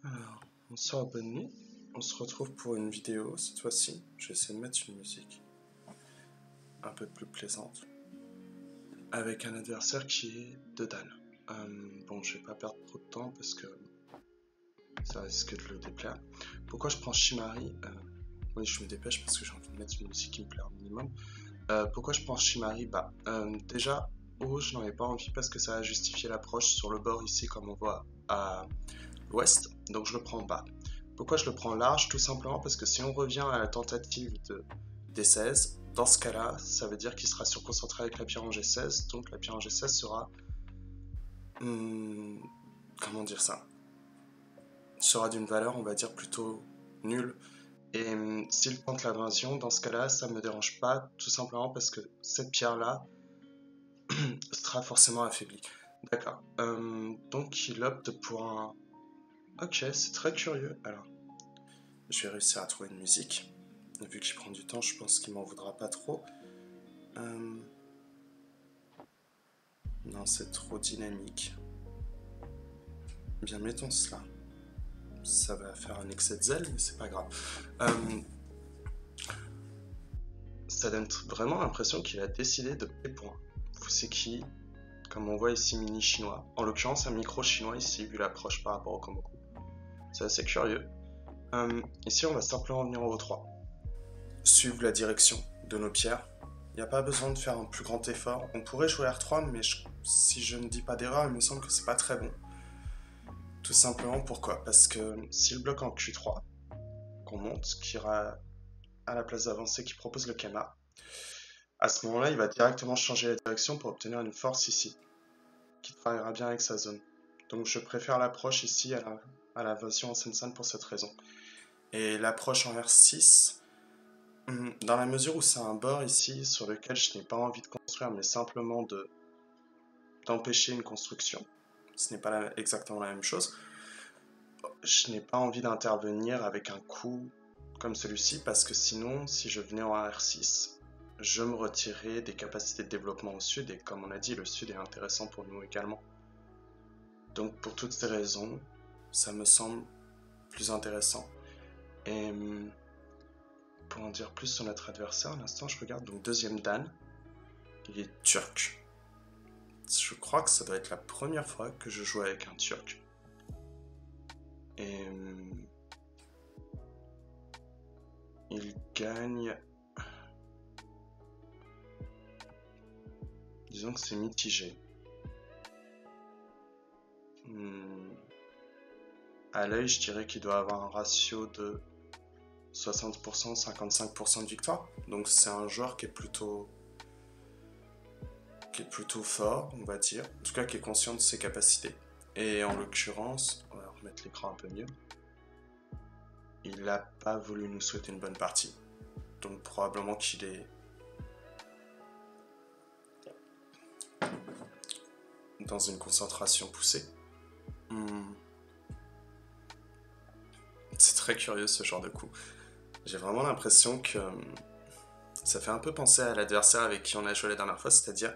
Alors, bonsoir, bonne nuit. On se retrouve pour une vidéo. Cette fois-ci, je vais essayer de mettre une musique un peu plus plaisante avec un adversaire qui est de Dan. Bon, je vais pas perdre trop de temps parce que ça risque de le déplaire. Pourquoi je prends Shimari? Oui, je me dépêche parce que j'ai envie de mettre une musique qui me plaît au minimum. Pourquoi je prends Shimari? Déjà, haut, je n'en ai pas envie parce que ça va justifier l'approche sur le bord ici, comme on voit à l'ouest. Donc je le prends bas. Pourquoi je le prends large? Tout simplement parce que si on revient à la tentative de D16, dans ce cas-là, ça veut dire qu'il sera surconcentré avec la pierre en G16, donc la pierre en G16 sera... comment dire ça? Sera d'une valeur, on va dire, plutôt nulle. Et s'il tente l'invasion, dans ce cas-là, ça ne me dérange pas, tout simplement parce que cette pierre-là sera forcément affaiblie. D'accord. Donc il opte pour un... Ok, c'est très curieux. Alors, je vais réussir à trouver une musique. Vu qu'il prend du temps, je pense qu'il m'en voudra pas trop. Non, c'est trop dynamique. Bien, mettons cela. Ça va faire un excès de zèle, mais c'est pas grave. Ça donne vraiment l'impression qu'il a décidé de P-point. Fuseki, comme on voit ici, mini chinois. En l'occurrence, un micro chinois ici, vu l'approche par rapport au Komoku. C'est assez curieux. Ici, on va simplement venir en O3. Suivre la direction de nos pierres. Il n'y a pas besoin de faire un plus grand effort. On pourrait jouer R3, mais si je ne dis pas d'erreur, il me semble que c'est pas très bon. Tout simplement pourquoi? Parce que s'il bloque en Q3, qu'on monte, qui ira à la place d'avancée qui propose le Kama, à ce moment-là, il va directement changer la direction pour obtenir une force ici, qui travaillera bien avec sa zone. Donc je préfère l'approche ici à la version en Sensan pour cette raison. Et l'approche en R6, dans la mesure où c'est un bord ici sur lequel je n'ai pas envie de construire, mais simplement d'empêcher une construction, ce n'est pas exactement la même chose. Je n'ai pas envie d'intervenir avec un coup comme celui-ci parce que sinon, si je venais en R6, je me retirerais des capacités de développement au sud et comme on a dit, le sud est intéressant pour nous également. Donc pour toutes ces raisons, ça me semble plus intéressant. Et pour en dire plus sur notre adversaire, à l'instant je regarde, donc deuxième Dan, il est turc. Je crois que ça doit être la première fois que je joue avec un turc. Et il gagne... Disons que c'est mitigé. À l'œil, je dirais qu'il doit avoir un ratio de 60%, 55% de victoire. Donc c'est un joueur qui est plutôt fort, on va dire. En tout cas, qui est conscient de ses capacités. Et en l'occurrence, on va remettre l'écran un peu mieux. Il n'a pas voulu nous souhaiter une bonne partie. Donc probablement qu'il est dans une concentration poussée. C'est très curieux ce genre de coup. J'ai vraiment l'impression que ça fait un peu penser à l'adversaire avec qui on a joué la dernière fois, c'est-à-dire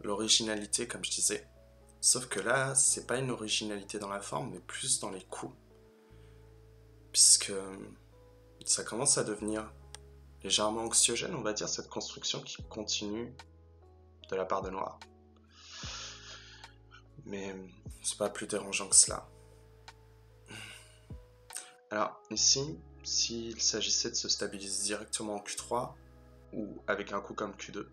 l'originalité, comme je disais. Sauf que là, c'est pas une originalité dans la forme, mais plus dans les coups. Puisque ça commence à devenir légèrement anxiogène, on va dire, cette construction qui continue de la part de Noir. Mais c'est pas plus dérangeant que cela. Alors ici, s'il s'agissait de se stabiliser directement en Q3, ou avec un coup comme Q2,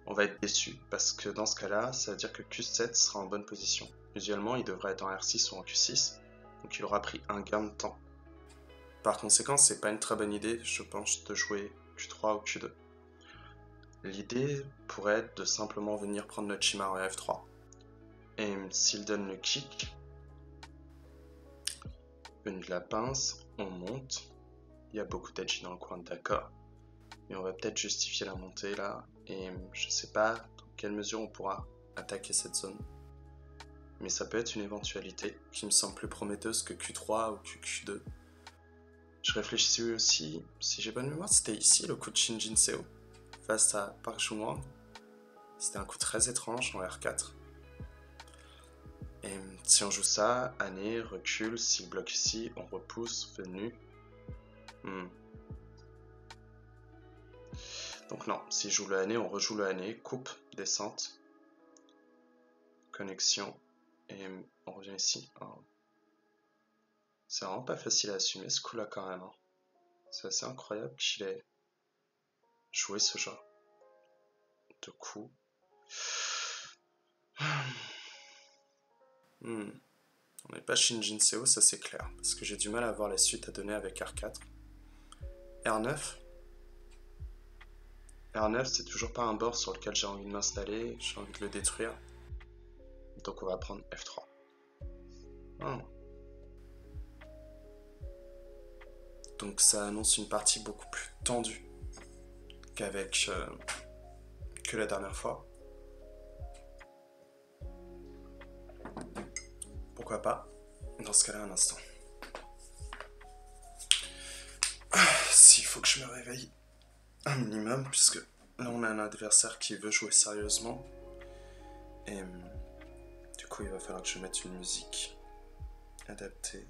on va être déçu, parce que dans ce cas-là, ça veut dire que Q7 sera en bonne position. Usuellement, il devrait être en R6 ou en Q6, donc il aura pris un gain de temps. Par conséquent, c'est pas une très bonne idée, je pense, de jouer Q3 ou Q2. L'idée pourrait être de simplement venir prendre notre Chimar en F3. Et s'il donne le kick, une de la pince, on monte. Il y a beaucoup d'edge dans le coin, d'accord. Mais on va peut-être justifier la montée là. Et je sais pas dans quelle mesure on pourra attaquer cette zone. Mais ça peut être une éventualité qui me semble plus prometteuse que Q3 ou que Q2. Je réfléchis aussi, si j'ai bonne mémoire, c'était ici le coup de Shinjin Seo face à Park Jung-won. C'était un coup très étrange en R4. Et si on joue ça, année, recul, s'il bloque ici, on repousse, venu. Donc non, s'il joue le année, on rejoue le année, coupe, descente, connexion, et on revient ici. Oh. C'est vraiment pas facile à assumer ce coup-là quand même. Hein. C'est assez incroyable qu'il ait joué ce genre de coup. On n'est pas Shinjin Seo, ça c'est clair, parce que j'ai du mal à voir la suite à donner avec R4. R9. R9, c'est toujours pas un bord sur lequel j'ai envie de m'installer, j'ai envie de le détruire. Donc on va prendre F3. Donc ça annonce une partie beaucoup plus tendue qu'avec que la dernière fois. Pourquoi pas, dans ce cas-là, un instant. S'il faut que je me réveille un minimum, puisque là on a un adversaire qui veut jouer sérieusement. Et du coup il va falloir que je mette une musique adaptée.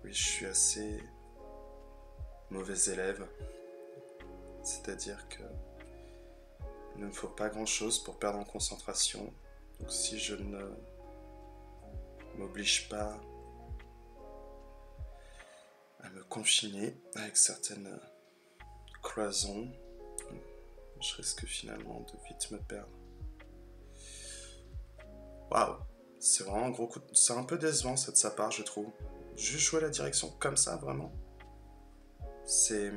Oui, je suis assez mauvais élève. C'est-à-dire que il ne me faut pas grand-chose pour perdre en concentration. Donc si je ne m'oblige pas à me confiner avec certaines cloisons, je risque finalement de vite me perdre. Waouh, c'est vraiment un gros coup. C'est un peu décevant ça de sa part, je trouve. Juste jouer la direction comme ça, vraiment. C'est...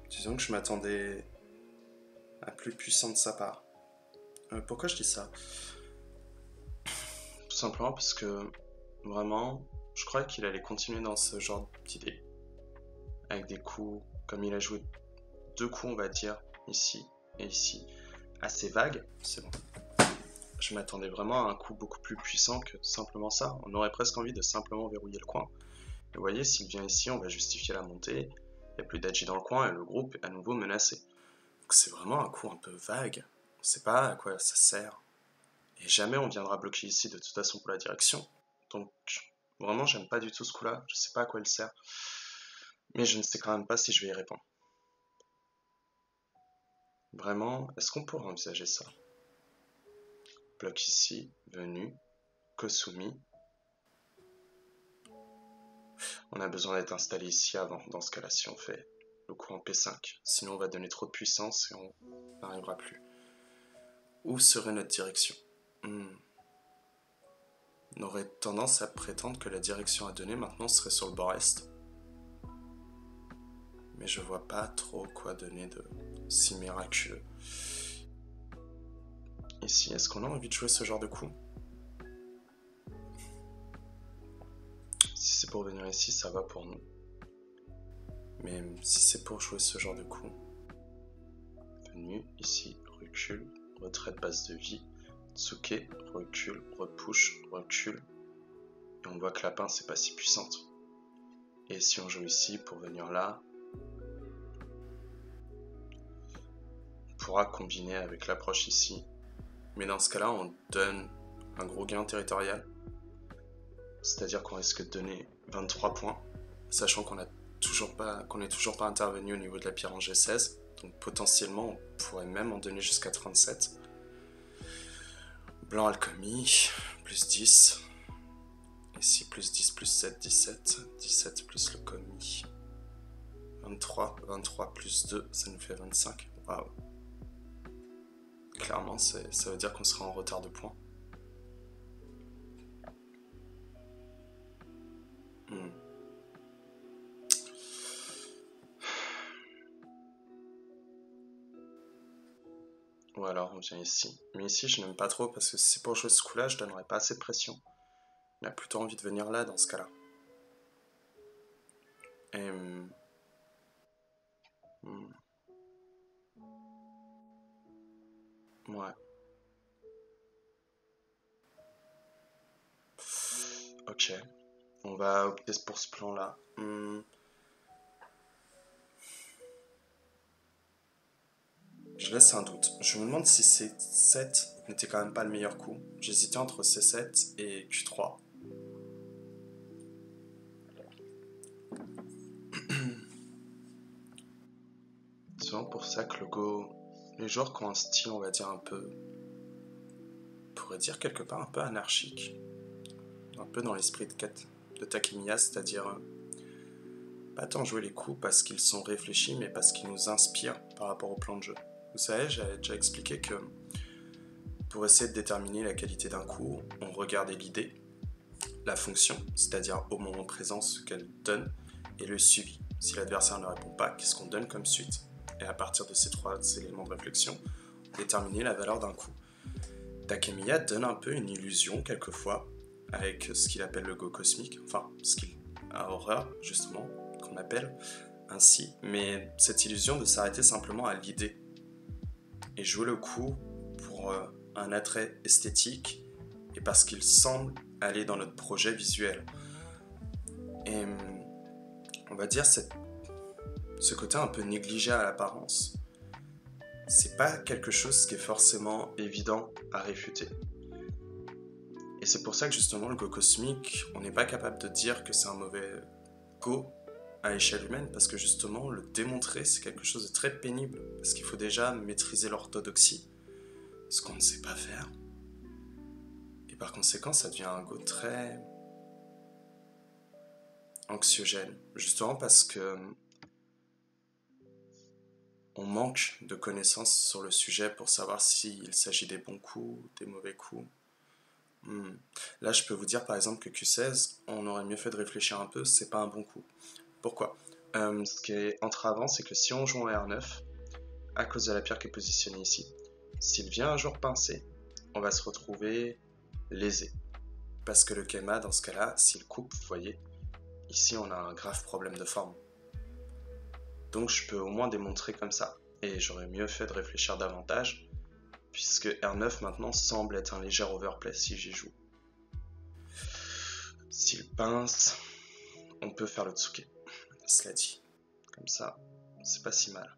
Disons que je m'attendais à plus puissant de sa part. Pourquoi je dis ça? Tout simplement parce que, vraiment, je croyais qu'il allait continuer dans ce genre d'idée. Avec des coups, comme il a joué 2 coups, on va dire, ici et ici, assez vagues. C'est bon. Je m'attendais vraiment à un coup beaucoup plus puissant que simplement ça. On aurait presque envie de simplement verrouiller le coin. Et vous voyez, s'il vient ici, on va justifier la montée. Il n'y a plus d'Adji dans le coin et le groupe est à nouveau menacé. Donc c'est vraiment un coup un peu vague. On ne sait pas à quoi ça sert. Et jamais on viendra bloquer ici de toute façon pour la direction. Donc vraiment, j'aime pas du tout ce coup-là. Je sais pas à quoi il sert. Mais je ne sais quand même pas si je vais y répondre. Vraiment, est-ce qu'on pourrait envisager ça? Bloc ici, venu, Kosumi. On a besoin d'être installé ici avant, dans ce cas-là, si on fait le coup en P5. Sinon, on va donner trop de puissance et on n'arrivera plus. Où serait notre direction? On aurait tendance à prétendre que la direction à donner maintenant serait sur le bord est. Mais je vois pas trop quoi donner de si miraculeux. Ici, est-ce qu'on a envie de jouer ce genre de coup? Si c'est pour venir ici, ça va pour nous. Mais si c'est pour jouer ce genre de coup, venu, ici, recul, retraite base de vie, Tsuke, recul, repush, recul. Et on voit que la pince c'est pas si puissante. Et si on joue ici pour venir là, on pourra combiner avec l'approche ici. Mais dans ce cas-là, on donne un gros gain territorial. C'est-à-dire qu'on risque de donner 23 points, sachant qu'on n'est toujours pas intervenu au niveau de la pierre en G16. Donc potentiellement, on pourrait même en donner jusqu'à 37. Blanc alchimie, plus 10. Ici, plus 10, plus 7, 17. 17 plus le commis. 23. 23 plus 2, ça nous fait 25. Waouh. Clairement, ça veut dire qu'on sera en retard de points. Ou alors on vient ici. Mais ici, je n'aime pas trop parce que si c'est pour jouer ce coup-là, je donnerais pas assez de pression. On a plutôt envie de venir là dans ce cas-là. Et... Ouais. Ok. On va opter pour ce plan-là. Je laisse un doute. Je me demande si C7 n'était quand même pas le meilleur coup. J'hésitais entre C7 et Q3. C'est vraiment pour ça que le Go... Les joueurs qui ont un style, on va dire un peu... On pourrait dire quelque part un peu anarchique. Un peu dans l'esprit de Takemiya, c'est-à-dire... pas tant jouer les coups parce qu'ils sont réfléchis, mais parce qu'ils nous inspirent par rapport au plan de jeu. Vous savez, j'avais déjà expliqué que pour essayer de déterminer la qualité d'un coup, on regardait l'idée, la fonction, c'est-à-dire au moment présent ce qu'elle donne, et le suivi. Si l'adversaire ne répond pas, qu'est-ce qu'on donne comme suite? Et à partir de ces trois éléments de réflexion, déterminer la valeur d'un coup. Takemiya donne un peu une illusion quelquefois avec ce qu'il appelle le Go cosmique, enfin ce qu'il a horreur justement, qu'on appelle ainsi, mais cette illusion de s'arrêter simplement à l'idée et jouer le coup pour un attrait esthétique et parce qu'il semble aller dans notre projet visuel. Et on va dire ce côté un peu négligé à l'apparence, c'est pas quelque chose qui est forcément évident à réfuter. Et c'est pour ça que justement le Go cosmique, on n'est pas capable de dire que c'est un mauvais Go à échelle humaine, parce que justement le démontrer c'est quelque chose de très pénible, parce qu'il faut déjà maîtriser l'orthodoxie, ce qu'on ne sait pas faire. Et par conséquent ça devient un Go très anxiogène, justement parce que on manque de connaissances sur le sujet pour savoir s'il s'agit des bons coups, des mauvais coups. Là, je peux vous dire par exemple que Q16, on aurait mieux fait de réfléchir un peu, c'est pas un bon coup. Pourquoi? Ce qui est entravant, c'est que si on joue en R9, à cause de la pierre qui est positionnée ici, s'il vient un jour pincer, on va se retrouver lésé. Parce que le Kema, dans ce cas-là, s'il coupe, vous voyez, ici on a un grave problème de forme. Donc je peux au moins démontrer comme ça. Et j'aurais mieux fait de réfléchir davantage, puisque R9 maintenant semble être un léger overplay si j'y joue. S'il pince, on peut faire le tsuke. Cela dit, comme ça, c'est pas si mal.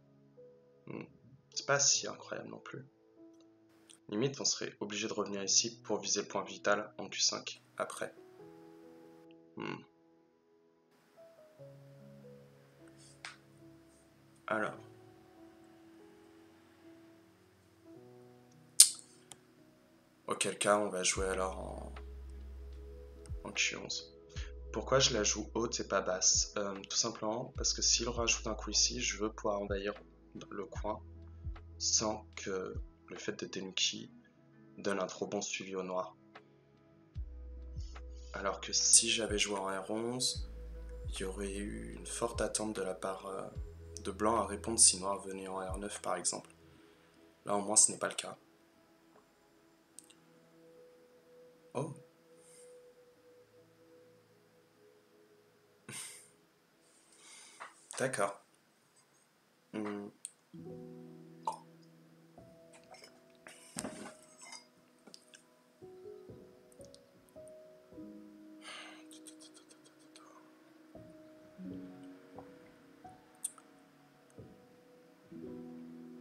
C'est pas si incroyable non plus. Limite, on serait obligé de revenir ici pour viser le point vital en Q5 après. Alors. Auquel cas, on va jouer alors en Q11. Pourquoi je la joue haute et pas basse? Tout simplement parce que s'il rajoute un coup ici, je veux pouvoir envahir le coin sans que le fait de Tenuki donne un trop bon suivi au noir. Alors que si j'avais joué en R11, il y aurait eu une forte attente de la part de blanc à répondre si noir venait en R9 par exemple. Là au moins ce n'est pas le cas. Oh. D'accord.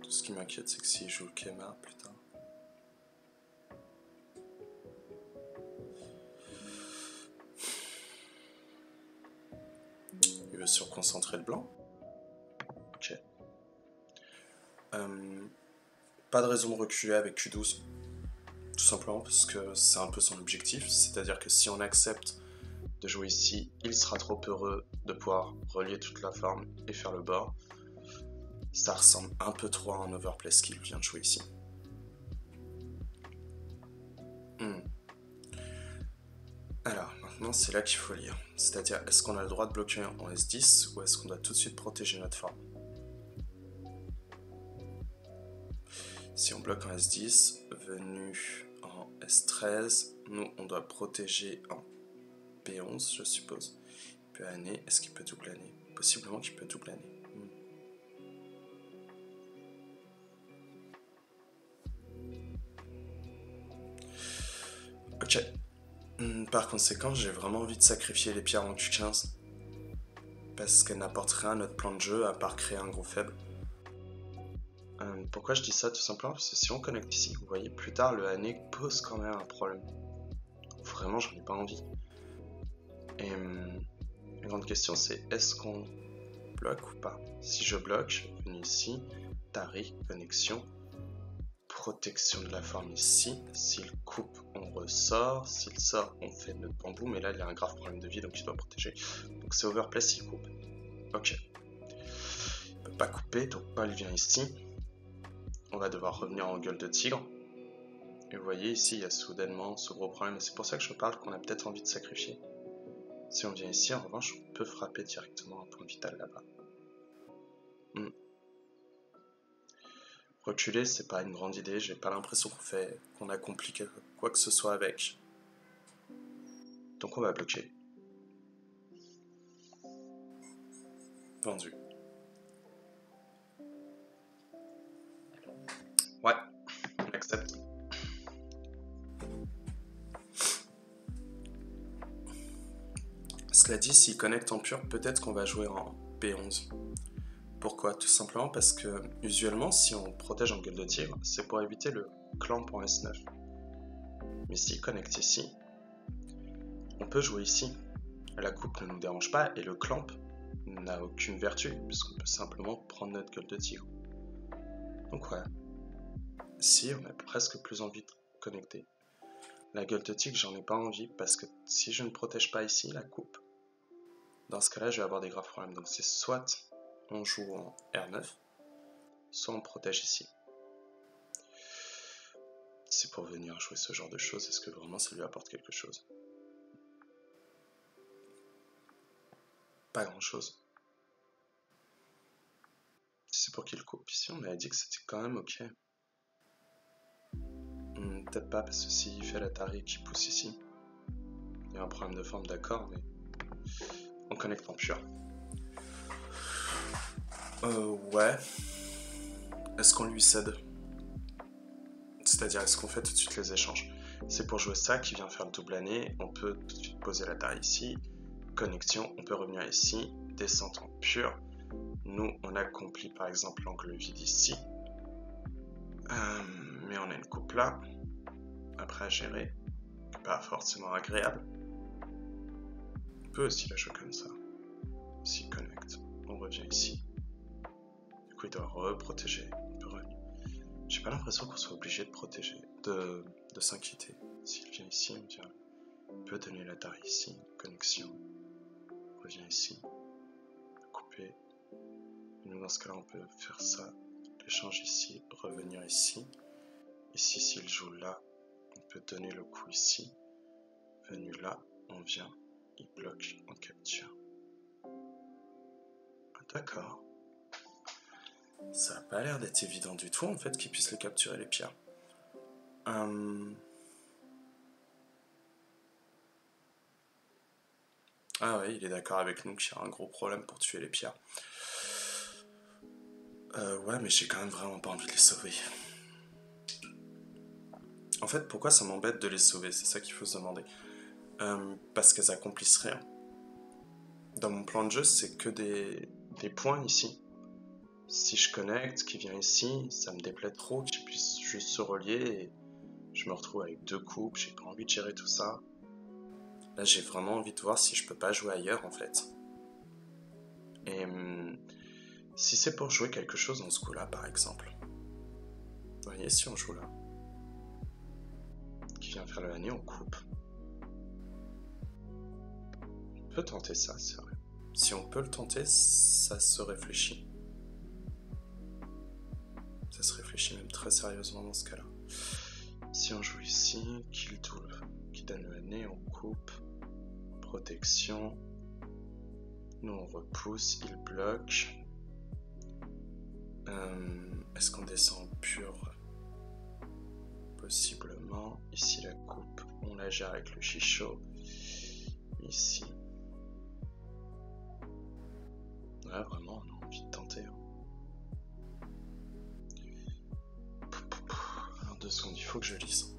Tout ce qui m'inquiète, c'est que s'il joue le Kema, putain. Il veut surconcentrer le blanc. Ok. Pas de raison de reculer avec Q12. Tout simplement parce que c'est un peu son objectif. C'est-à-dire que si on accepte de jouer ici, il sera trop heureux de pouvoir relier toute la forme et faire le bord. Ça ressemble un peu trop à un overplay qu'il vient de jouer ici. Alors, maintenant c'est là qu'il faut lire. C'est-à-dire, est-ce qu'on a le droit de bloquer en S10 ou est-ce qu'on doit tout de suite protéger notre forme? Si on bloque en S10, venu en S13, nous on doit protéger en P11, je suppose. Il peut aner, est-ce qu'il peut double aner? Possiblement qu'il peut double aner. Ok. Par conséquent, j'ai vraiment envie de sacrifier les pierres en Q15. Parce qu'elles n'apportent rien à notre plan de jeu à part créer un gros faible. Pourquoi je dis ça? Tout simplement parce que si on connecte ici, vous voyez, plus tard, le ANE pose quand même un problème. Vraiment, j'en ai pas envie. Et la grande question, c'est est-ce qu'on bloque ou pas? Si je bloque, je vais venir ici, tari, connexion, protection de la forme ici. S'il coupe, on ressort. S'il sort, on fait notre bambou. Mais là, il a un grave problème de vie, donc il doit protéger. Donc c'est overplay s'il coupe. Ok. Il peut pas couper, donc Paul vient ici. On va devoir revenir en gueule de tigre. Et vous voyez ici, il y a soudainement ce gros problème. Et c'est pour ça que je parle qu'on a peut-être envie de sacrifier. Si on vient ici, en revanche, on peut frapper directement un point vital là-bas. Reculer, c'est pas une grande idée. J'ai pas l'impression qu'on accomplit quoi que ce soit avec. Donc on va bloquer. Vendu. Ouais, on accepte. Cela dit, s'il connecte en pur, peut-être qu'on va jouer en P11. Pourquoi? Tout simplement parce que, usuellement, si on protège en gueule de tigre, c'est pour éviter le clamp en S9. Mais s'il connecte ici, on peut jouer ici. La coupe ne nous dérange pas et le clamp n'a aucune vertu, puisqu'on peut simplement prendre notre gueule de tigre. Donc ouais, si on a presque plus envie de connecter. La gueule de tigre, j'en ai pas envie, parce que si je ne protège pas ici la coupe, dans ce cas-là, je vais avoir des graves problèmes. Donc c'est soit on joue en R9, soit on protège ici. C'est pour venir jouer ce genre de choses, est-ce que vraiment ça lui apporte quelque chose? Pas grand-chose. C'est pour qu'il coupe ici, on m'avait dit que c'était quand même ok. Peut-être pas, parce que s'il fait la tari qui pousse ici, il y a un problème de forme, d'accord, mais on connecte en pur. Ouais. Est-ce qu'on lui cède? C'est-à-dire, est-ce qu'on fait tout de suite les échanges? C'est pour jouer ça qui vient faire le double année. On peut tout de suite poser la tari ici. Connexion, on peut revenir ici. Descente en pur. Nous, on accomplit par exemple l'angle vide ici. Mais on a une coupe là. Après à gérer. Pas forcément agréable. On peut aussi la jouer comme ça. S'il connecte, on revient ici. Du coup, il doit reprotéger. On peut revenir. J'ai pas l'impression qu'on soit obligé de protéger, de s'inquiéter. S'il vient ici, on peut donner la tari ici, connexion, on revient ici, couper. Et nous, dans ce cas-là, on peut faire ça, l'échange ici, revenir ici. Ici, s'il joue là, on peut donner le coup ici. Venu là, on vient, il bloque, on capture. Ah, d'accord. Ça n'a pas l'air d'être évident du tout, en fait, qu'il puisse les capturer, les pierres. Ah ouais, il est d'accord avec nous qu'il y a un gros problème pour tuer les pierres. Ouais, mais j'ai quand même vraiment pas envie de les sauver. En fait, pourquoi ça m'embête de les sauver? C'est ça qu'il faut se demander. Parce qu'elles accomplissent rien. Dans mon plan de jeu, c'est que des points ici. Si je connecte, qui vient ici, ça me déplaît trop qu'il puisse juste se relier et je me retrouve avec 2 coupes, j'ai pas envie de gérer tout ça. Là, j'ai vraiment envie de voir si je peux pas jouer ailleurs, en fait. Et si c'est pour jouer quelque chose dans ce coup-là, par exemple. Vous voyez, si on joue là, qui vient faire le année, on coupe. On peut tenter ça, c'est vrai. Si on peut le tenter, ça se réfléchit. Ça se réfléchit même très sérieusement dans ce cas-là. Si on joue ici, kill tool, qui donne le nez, on coupe. Protection. Nous on repousse, il bloque. Est-ce qu'on descend en pur? Possiblement. Ici la coupe, on la gère avec le chichot. Ici. Ouais, vraiment, on a envie de tenter. Alors 2 secondes, il faut que je lise.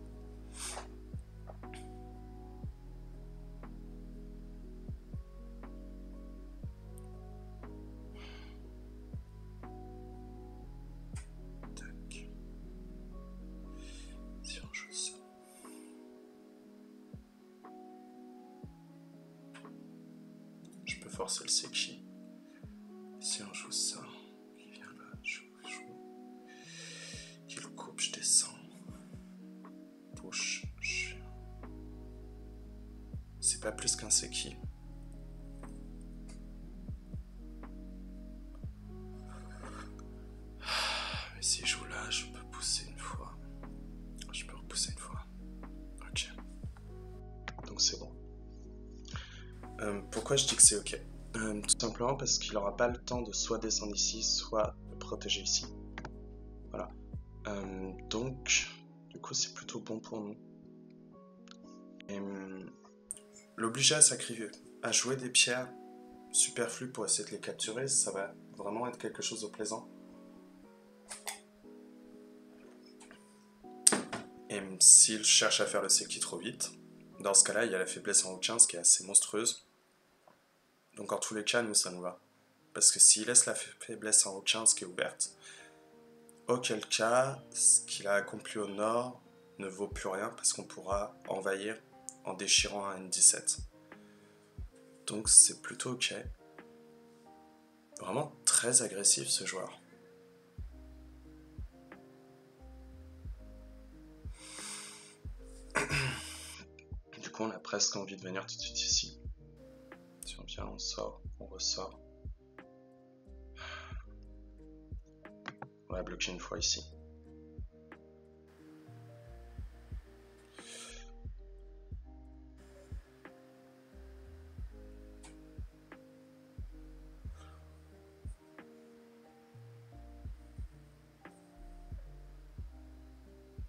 forcer le Seki. Si on joue ça, il vient là, je joue. Il coupe, je descends. Push. C'est pas plus qu'un Seki. Mais si je joue là, je peux pousser une fois. Je peux repousser une fois. Ok. Donc c'est bon. Pourquoi je dis que c'est ok? Tout simplement parce qu'il n'aura pas le temps de soit descendre ici, soit me protéger ici. Voilà. Donc, du coup, c'est plutôt bon pour nous. Et l'obliger à jouer des pierres superflues pour essayer de les capturer, ça va vraiment être quelque chose de plaisant. Et s'il cherche à faire le Seki trop vite, dans ce cas-là, il y a la faiblesse en haut 15 qui est assez monstrueuse. Donc en tous les cas, nous, ça nous va. Parce que s'il laisse la faiblesse en haut 15 qui est ouverte, auquel cas, ce qu'il a accompli au nord ne vaut plus rien parce qu'on pourra envahir en déchirant un N17. Donc c'est plutôt ok. Vraiment très agressif ce joueur. Du coup, on a presque envie de venir tout de suite ici. Si on vient, on sort, on ressort. On va bloquer une fois ici.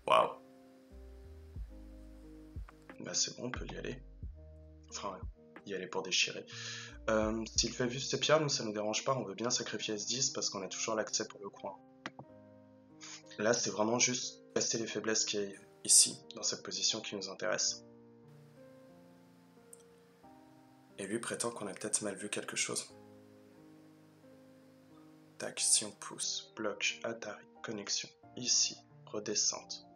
Waouh. Bah c'est bon, on peut y aller. Enfin, y aller pour déchirer. S'il fait juste ses pierres, nous ça nous dérange pas, on veut bien sacrifier S10 parce qu'on a toujours l'accès pour le coin. Là c'est vraiment juste casser les faiblesses qui est ici, dans cette position qui nous intéresse. Et lui prétend qu'on a peut-être mal vu quelque chose. Tac, si on pousse, bloc, Atari, connexion, ici, redescente.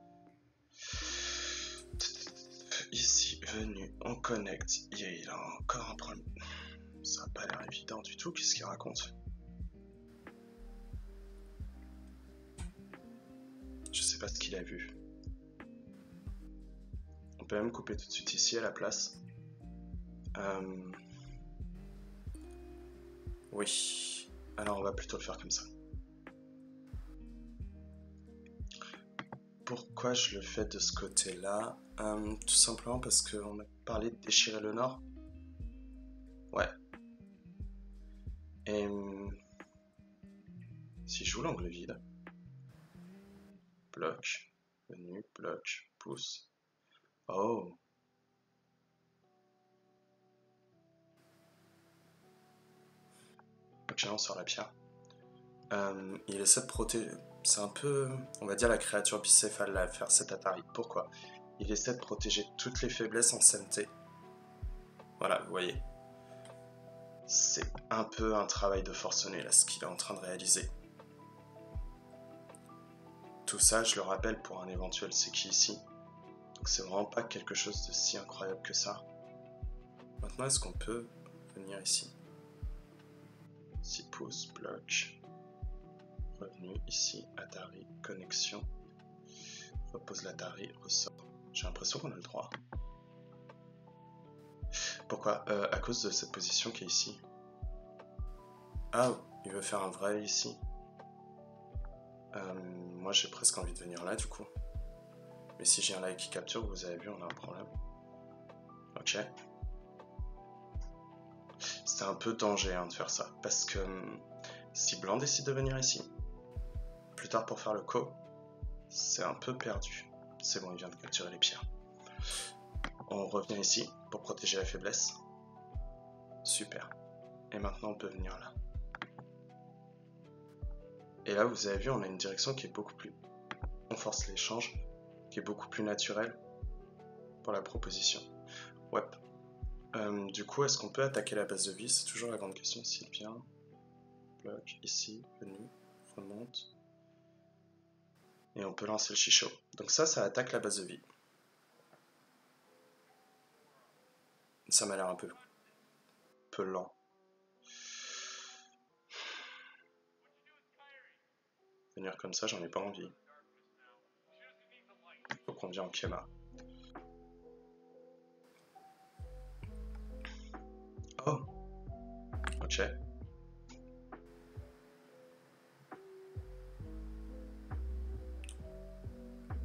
Ici, venu, on connecte, il a encore un problème. Ça n'a pas l'air évident du tout, qu'est-ce qu'il raconte? Je sais pas ce qu'il a vu. On peut même couper tout de suite ici à la place. Oui, alors on va plutôt le faire comme ça. Pourquoi je le fais de ce côté-là? Tout simplement parce qu'on a parlé de déchirer le nord. Ouais. Et si je joue l'angle vide, bloc, venu, bloc, pouce. Oh. Ok, on sort la pierre. Il essaie de protéger. C'est un peu, on va dire, la créature bicéphale à faire cet Atari. Pourquoi? Il essaie de protéger toutes les faiblesses en CMT. Voilà, vous voyez. C'est un peu un travail de forcené là, ce qu'il est en train de réaliser. Tout ça, je le rappelle, pour un éventuel Seki ici. Donc c'est vraiment pas quelque chose de si incroyable que ça. Maintenant, est-ce qu'on peut venir ici? 6 pouces, bloc. Revenu ici, Atari, connexion. Repose l'Atari, ressort. J'ai l'impression qu'on a le droit. Pourquoi? À cause de cette position qui est ici. Ah, il veut faire un vrai ici. Moi j'ai presque envie de venir là du coup. Mais si j'ai un like qui capture, vous avez vu, on a un problème. Ok. C'est un peu danger de faire ça. Parce que si blanc décide de venir ici, plus tard pour faire le co, c'est un peu perdu. C'est bon, il vient de capturer les pierres. On revient ici pour protéger la faiblesse. Super. Et maintenant on peut venir là. Et là vous avez vu, on a une direction qui est beaucoup plus... On force l'échange, qui est beaucoup plus naturelle pour la proposition. Ouais. Du coup, est-ce qu'on peut attaquer la base de vie? C'est toujours la grande question. S'il vient, bloc, ici, venu, remonte. Et on peut lancer le chicho. Donc ça attaque la base de vie. Ça m'a l'air un peu lent. Venir comme ça, j'en ai pas envie. Donc on vient en Kema. Oh, ok.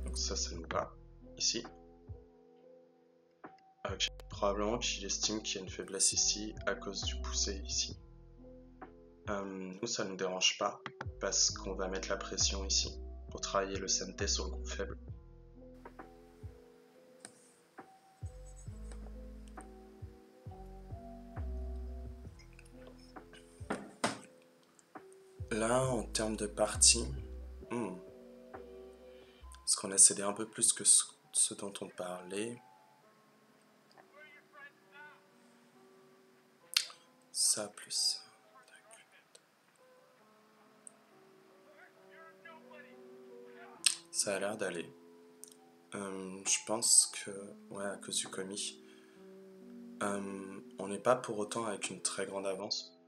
Donc ça nous va. Ici. Ok. Probablement qu'il estime qu'il y a une faiblesse ici à cause du poussé ici. Nous, ça ne nous dérange pas parce qu'on va mettre la pression ici pour travailler le CMT sur le groupe faible. Là, en termes de partie, est-ce qu'on a cédé un peu plus que ce dont on parlait? Ça plus ça. Ça a l'air d'aller. Je pense que, ouais, à cause du commis, on n'est pas pour autant avec une très grande avance.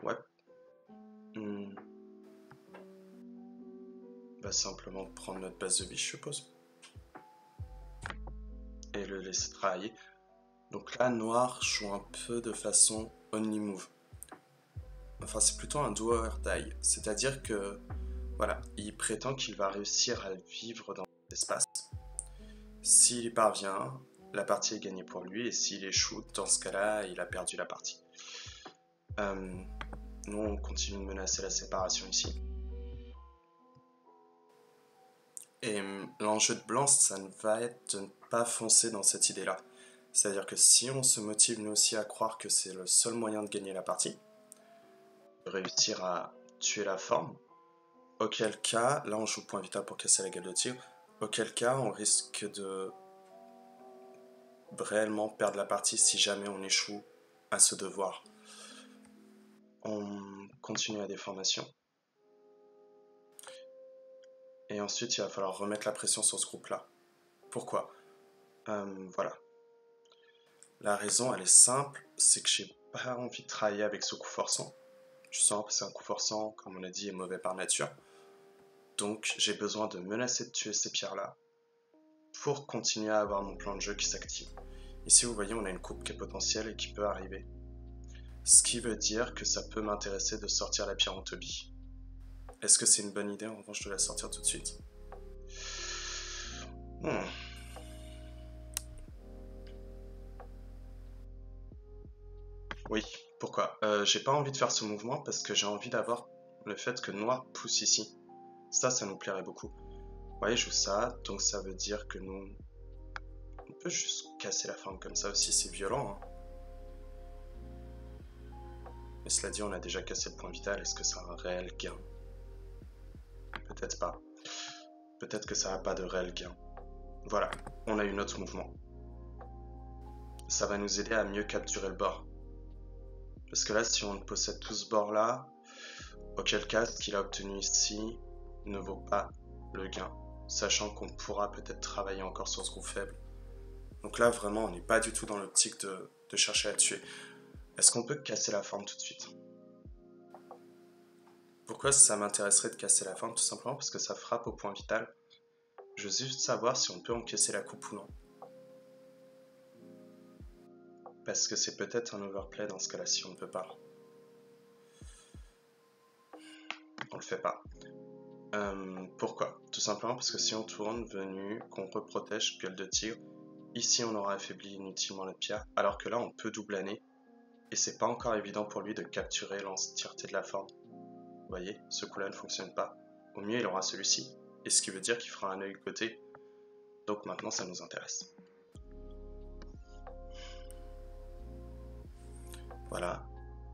Ouais. Va simplement prendre notre base de vie, je suppose. Et le laisser travailler. Donc là, Noir joue un peu de façon only move. Enfin, c'est plutôt un do or die. C'est-à-dire que, voilà, il prétend qu'il va réussir à vivre dans l'espace. S'il y parvient, la partie est gagnée pour lui, et s'il échoue, dans ce cas-là, il a perdu la partie. Nous, on continue de menacer la séparation ici. Et l'enjeu de blanc, ça ne va être de ne pas foncer dans cette idée-là. C'est-à-dire que si on se motive nous aussi à croire que c'est le seul moyen de gagner la partie, de réussir à tuer la forme, auquel cas, là on joue point vital pour casser la gueule de tigre, auquel cas on risque de réellement perdre la partie si jamais on échoue à ce devoir. On continue la déformation. Et ensuite il va falloir remettre la pression sur ce groupe-là. Pourquoi ? Voilà. La raison elle est simple, c'est que j'ai pas envie de travailler avec ce coup forçant. Je sens que c'est un coup forçant, comme on a dit, est mauvais par nature. Donc j'ai besoin de menacer de tuer ces pierres-là pour continuer à avoir mon plan de jeu qui s'active. Ici, vous voyez, on a une coupe qui est potentielle et qui peut arriver. Ce qui veut dire que ça peut m'intéresser de sortir la pierre en Toby. Est-ce que c'est une bonne idée, en revanche, de la sortir tout de suite ? Oui, pourquoi ? J'ai pas envie de faire ce mouvement parce que j'ai envie d'avoir le fait que Noir pousse ici. Ça nous plairait beaucoup. Vous voyez, je joue ça, donc ça veut dire que nous... On peut juste casser la forme comme ça aussi, c'est violent. Hein. Mais cela dit, on a déjà cassé le point vital, est-ce que c'est un réel gain ? Peut-être pas. Peut-être que ça n'a pas de réel gain. Voilà, on a eu notre mouvement. Ça va nous aider à mieux capturer le bord. Parce que là, si on possède tout ce bord-là, auquel cas, ce qu'il a obtenu ici ne vaut pas le gain. Sachant qu'on pourra peut-être travailler encore sur ce groupe faible. Donc là, vraiment, on n'est pas du tout dans l'optique de chercher à tuer. Est-ce qu'on peut casser la forme tout de suite ? Pourquoi ça m'intéresserait de casser la forme ? Tout simplement parce que ça frappe au point vital. Je veux juste savoir si on peut encaisser la coupe ou non. Parce que c'est peut-être un overplay dans ce cas-là si on ne peut pas. On le fait pas. Pourquoi ? Tout simplement parce que si on tourne venu, qu'on reprotège gueule de tigre, ici on aura affaibli inutilement notre pierre, alors que là on peut doublonner, et c'est pas encore évident pour lui de capturer l'entièreté de la forme. Vous voyez, ce coup-là ne fonctionne pas. Au mieux il aura celui-ci, et ce qui veut dire qu'il fera un œil côté. Donc maintenant ça nous intéresse. Voilà,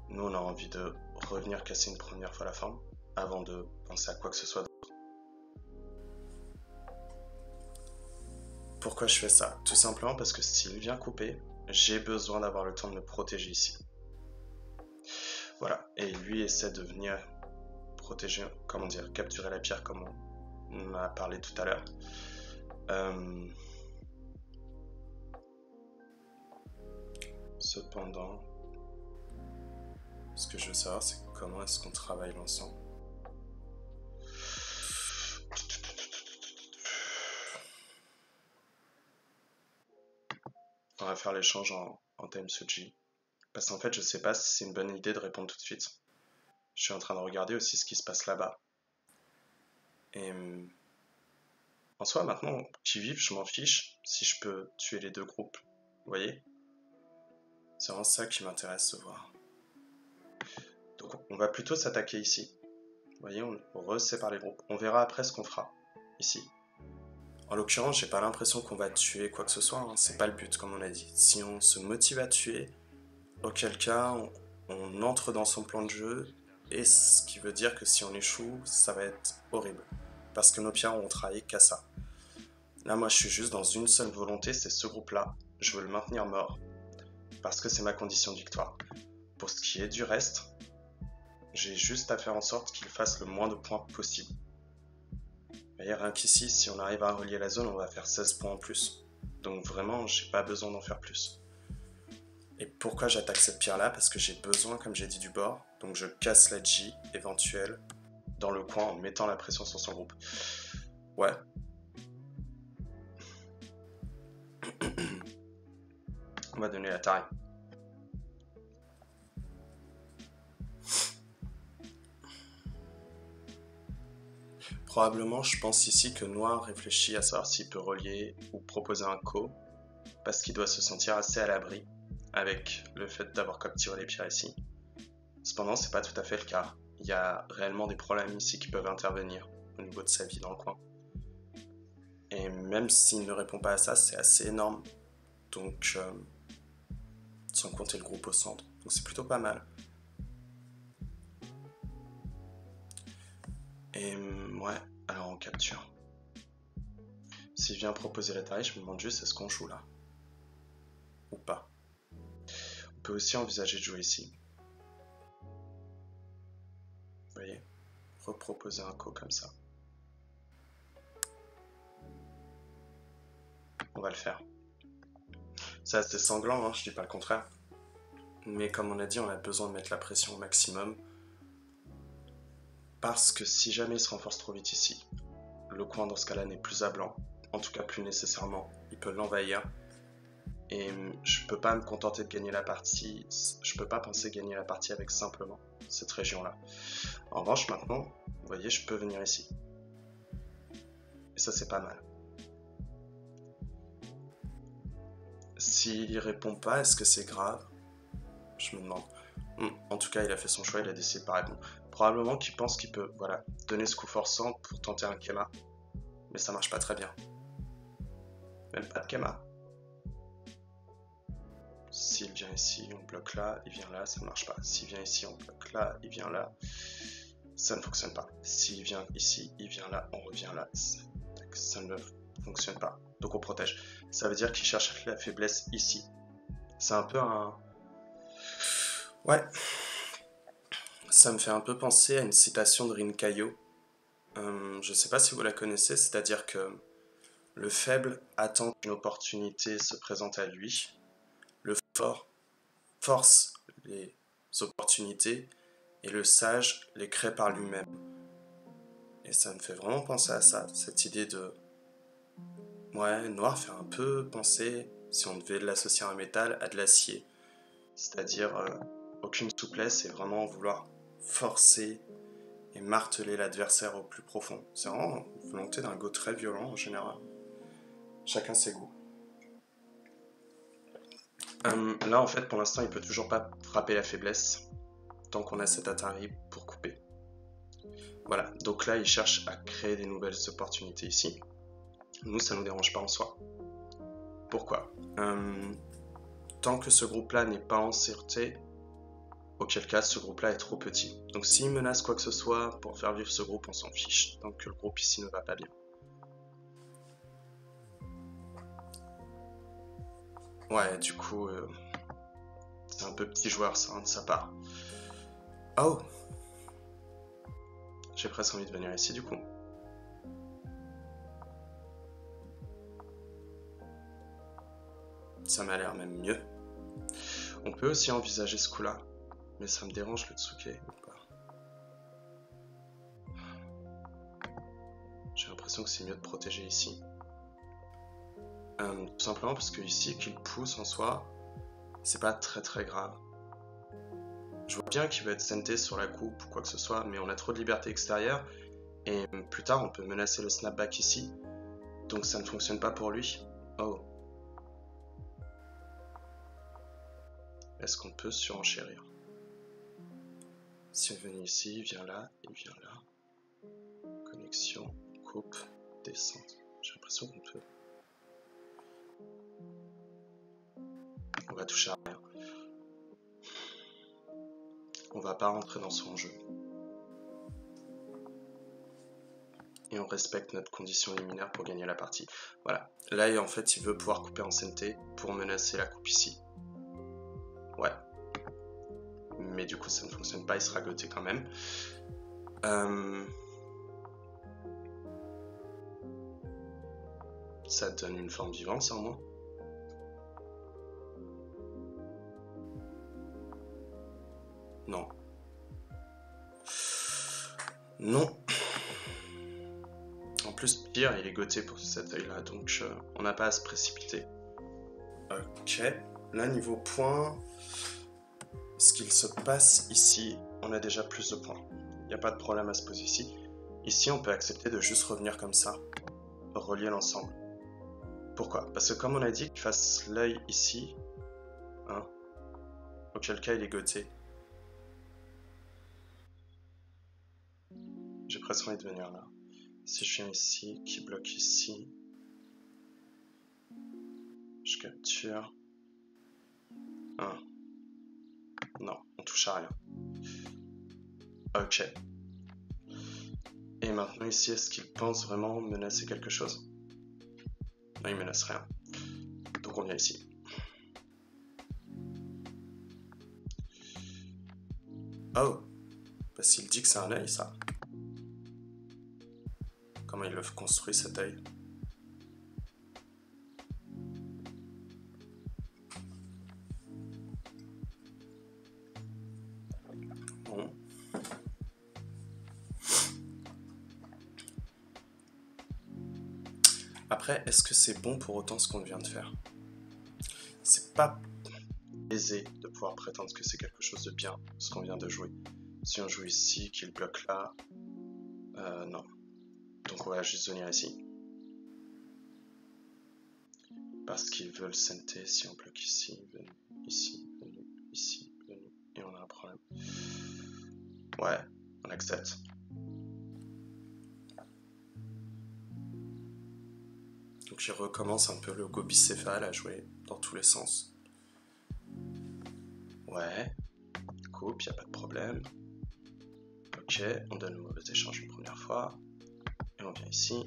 nous on a envie de revenir casser une première fois la forme, avant de penser à quoi que ce soit d'autre. Pourquoi je fais ça ? Tout simplement parce que s'il vient couper, j'ai besoin d'avoir le temps de me protéger ici. Voilà, et lui essaie de venir protéger, comment dire, capturer la pierre comme on a parlé tout à l'heure. Cependant, ce que je veux savoir, c'est comment est-ce qu'on travaille l'ensemble. On va faire l'échange en time Suji. Parce qu'en fait, je sais pas si c'est une bonne idée de répondre tout de suite. Je suis en train de regarder aussi ce qui se passe là-bas. Et en soi, maintenant, qu'ils vivent, je m'en fiche si je peux tuer les deux groupes. Vous voyez? C'est vraiment ça qui m'intéresse de voir. Donc on va plutôt s'attaquer ici. Vous voyez, on resépare les groupes. On verra après ce qu'on fera ici. En l'occurrence, j'ai pas l'impression qu'on va tuer quoi que ce soit, hein. C'est pas le but, comme on a dit. Si on se motive à tuer, auquel cas, on entre dans son plan de jeu, et ce qui veut dire que si on échoue, ça va être horrible. Parce que nos pierres ont travaillé qu'à ça. Là, moi, je suis juste dans une seule volonté, c'est ce groupe-là. Je veux le maintenir mort, parce que c'est ma condition de victoire. Pour ce qui est du reste, j'ai juste à faire en sorte qu'il fasse le moins de points possible. Vous voyez, rien qu'ici, si on arrive à relier la zone, on va faire 16 points en plus. Donc vraiment, j'ai pas besoin d'en faire plus. Et pourquoi j'attaque cette pierre-là? Parce que j'ai besoin, comme j'ai dit, du bord. Donc je casse la J éventuelle dans le coin en mettant la pression sur son groupe. Ouais. On va donner la taille. Probablement, je pense ici que Noir réfléchit à savoir s'il peut relier ou proposer un co, parce qu'il doit se sentir assez à l'abri avec le fait d'avoir capturé les pierres ici. Cependant, c'est pas tout à fait le cas. Il y a réellement des problèmes ici qui peuvent intervenir au niveau de sa vie dans le coin. Et même s'il ne répond pas à ça, c'est assez énorme. Donc, sans compter le groupe au centre. Donc c'est plutôt pas mal. Et ouais, alors on capture. S'il vient proposer la taille, je me demande juste est-ce qu'on joue là? Ou pas? On peut aussi envisager de jouer ici. Vous voyez? Reproposer un co comme ça. On va le faire. C'est assez sanglant, hein, je dis pas le contraire. Mais comme on a dit, on a besoin de mettre la pression au maximum. Parce que si jamais il se renforce trop vite ici, le coin dans ce cas-là n'est plus à blanc. En tout cas plus nécessairement, il peut l'envahir. Et je peux pas me contenter de gagner la partie, je peux pas penser gagner la partie avec simplement cette région-là. En revanche, maintenant, vous voyez, je peux venir ici. Et ça, c'est pas mal. S'il y répond pas, est-ce que c'est grave? Je me demande. En tout cas, il a fait son choix, il a décidé de pas répondre. Probablement qu'il pense qu'il peut, voilà, donner ce coup forçant pour tenter un Kema. Mais ça marche pas très bien. Même pas de Kema. S'il vient ici, on bloque là, il vient là, ça ne marche pas. S'il vient ici, on bloque là, il vient là, ça ne fonctionne pas. S'il vient ici, il vient là, on revient là, ça ne fonctionne pas. Donc on protège. Ça veut dire qu'il cherche la faiblesse ici. C'est un peu un... Ouais. Ça me fait un peu penser à une citation de Rinkayo. Je sais pas si vous la connaissez, c'est-à-dire que le faible attend qu'une opportunité se présente à lui. Le fort force les opportunités et le sage les crée par lui-même. Et ça me fait vraiment penser à ça, cette idée de... Ouais, noir fait un peu penser, si on devait l'associer à un métal, à de l'acier. C'est-à-dire aucune souplesse et vraiment vouloir forcer et marteler l'adversaire au plus profond. C'est vraiment une volonté d'un go très violent en général. Chacun ses goûts. Là, en fait, pour l'instant, il peut toujours pas frapper la faiblesse tant qu'on a cet Atari pour couper. Voilà, donc là, il cherche à créer des nouvelles opportunités ici. Nous, ça nous dérange pas en soi. Pourquoi? Tant que ce groupe-là n'est pas encerclé, auquel cas ce groupe-là est trop petit. Donc s'il menace quoi que ce soit pour faire vivre ce groupe, on s'en fiche, tant que le groupe ici ne va pas bien. Ouais, du coup, c'est un peu petit joueur ça, hein, de sa part. Oh! J'ai presque envie de venir ici du coup. Ça m'a l'air même mieux. On peut aussi envisager ce coup-là, mais ça me dérange le Tsuke ou pas. J'ai l'impression que c'est mieux de protéger ici. Tout simplement parce que ici, qu'il pousse en soi, c'est pas très grave. Je vois bien qu'il va être senté sur la coupe ou quoi que ce soit, mais on a trop de liberté extérieure. Et plus tard, on peut menacer le snapback ici. Donc ça ne fonctionne pas pour lui. Oh. Est-ce qu'on peut surenchérir? Si on vient ici, il vient là, il vient là. Connexion, coupe, descente. J'ai l'impression qu'on peut. On va toucher à rien. On va pas rentrer dans son jeu. Et on respecte notre condition liminaire pour gagner la partie. Voilà. Là, en fait, il veut pouvoir couper en CNT pour menacer la coupe ici. Ouais. Mais du coup, ça ne fonctionne pas, il sera goté quand même. Ça donne une forme vivante, ça, au moins. Non. Non. En plus, pire, il est goté pour cet œil-là, donc on n'a pas à se précipiter. Ok. Là, niveau points, ce qu'il se passe ici, on a déjà plus de points. Il n'y a pas de problème à se poser ici. Ici, on peut accepter de juste revenir comme ça, relier l'ensemble. Pourquoi? Parce que comme on a dit qu'il fasse l'œil ici, hein, auquel cas il est goté. J'ai presque envie de venir là. Si je viens ici, qui bloque ici, je capture. Non, on touche à rien. Ok. Et maintenant ici, est-ce qu'il pense vraiment menacer quelque chose? Non, il menace rien. Donc on vient ici. Oh, parce qu'il dit que c'est un œil, ça. Comment il le construit, cet œil? Bon. Après, est-ce que c'est bon pour autant ce qu'on vient de faire? C'est pas aisé de pouvoir prétendre que c'est quelque chose de bien, ce qu'on vient de jouer. Si on joue ici, qu'il bloque là, non. Donc on va juste venir ici. Parce qu'ils veulent s'enter, si on bloque ici, venu, ici, venu, ici, venu, et on a un problème. Ouais, on accepte. Donc il recommence un peu le go bicéphale à jouer dans tous les sens. Ouais, coupe, y a pas de problème. Ok, on donne le mauvais échange une première fois. Et on vient ici.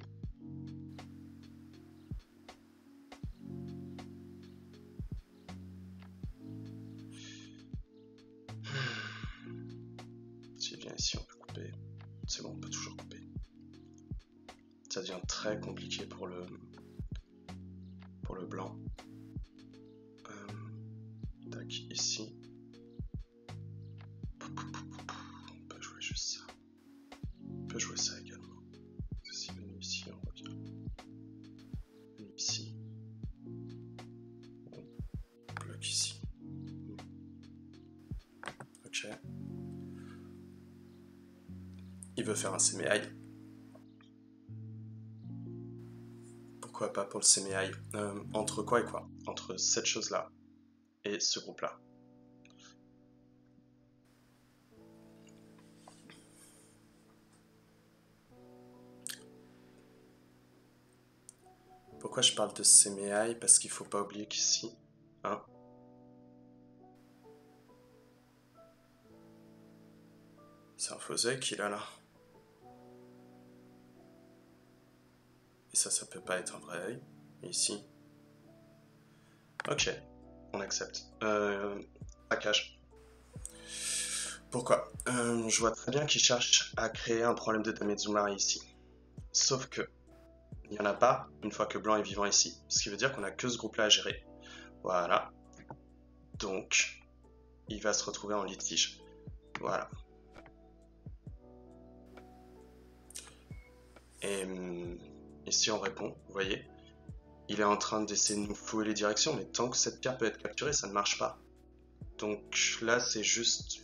S'il vient ici, on peut couper. C'est bon, on peut toujours couper. Ça devient très compliqué pour le blanc. Tac, ici. On peut jouer juste ça. On peut jouer ça également. Si on vient ici, on revient. Ici. On bloque ici. Ok. Il veut faire un séméaï. Pourquoi pas pour le séméaï? Entre quoi et quoi? Entre cette chose-là et ce groupe-là. Pourquoi je parle de séméaï? Parce qu'il faut pas oublier qu'ici, hein, c'est un faux œil qu'il a là. Et ça peut pas être un vrai œil. Et ici. Ok, on accepte. Package. Pourquoi? Je vois très bien qu'il cherche à créer un problème de Damezumari ici. Sauf que, il n'y en a pas une fois que blanc est vivant ici. Ce qui veut dire qu'on a que ce groupe-là à gérer. Voilà. Donc, il va se retrouver en litige. Voilà. Et ici on répond, vous voyez. il est en train d'essayer de nous flouer les directions, mais tant que cette pierre peut être capturée, ça ne marche pas. Donc là, c'est juste...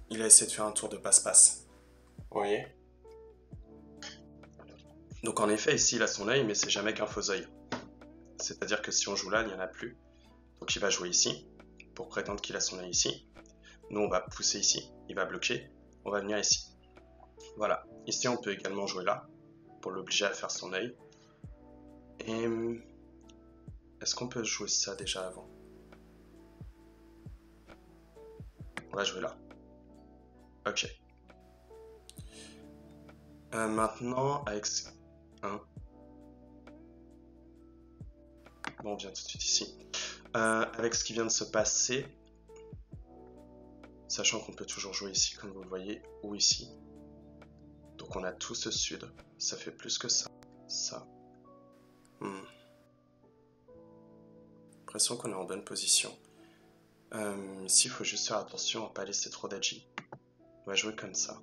Il a essayé de faire un tour de passe-passe. Vous voyez? Donc en effet, ici, il a son œil, mais c'est jamais qu'un faux œil. C'est-à-dire que si on joue là, il n'y en a plus. Donc il va jouer ici, pour prétendre qu'il a son œil ici. Nous, on va pousser ici, il va bloquer, on va venir ici. Voilà. Ici, on peut également jouer là, pour l'obliger à faire son œil. Et... est-ce qu'on peut jouer ça déjà avant? On va jouer là. Ok. Maintenant, avec... Hein? Bon, on vient tout de suite ici. Avec ce qui vient de se passer, sachant qu'on peut toujours jouer ici, comme vous le voyez, ou ici. Donc on a tout ce sud. Ça fait plus que ça. Ça. L'impression qu'on est en bonne position. Ici, il faut juste faire attention à ne pas laisser trop d'agi. On va jouer comme ça.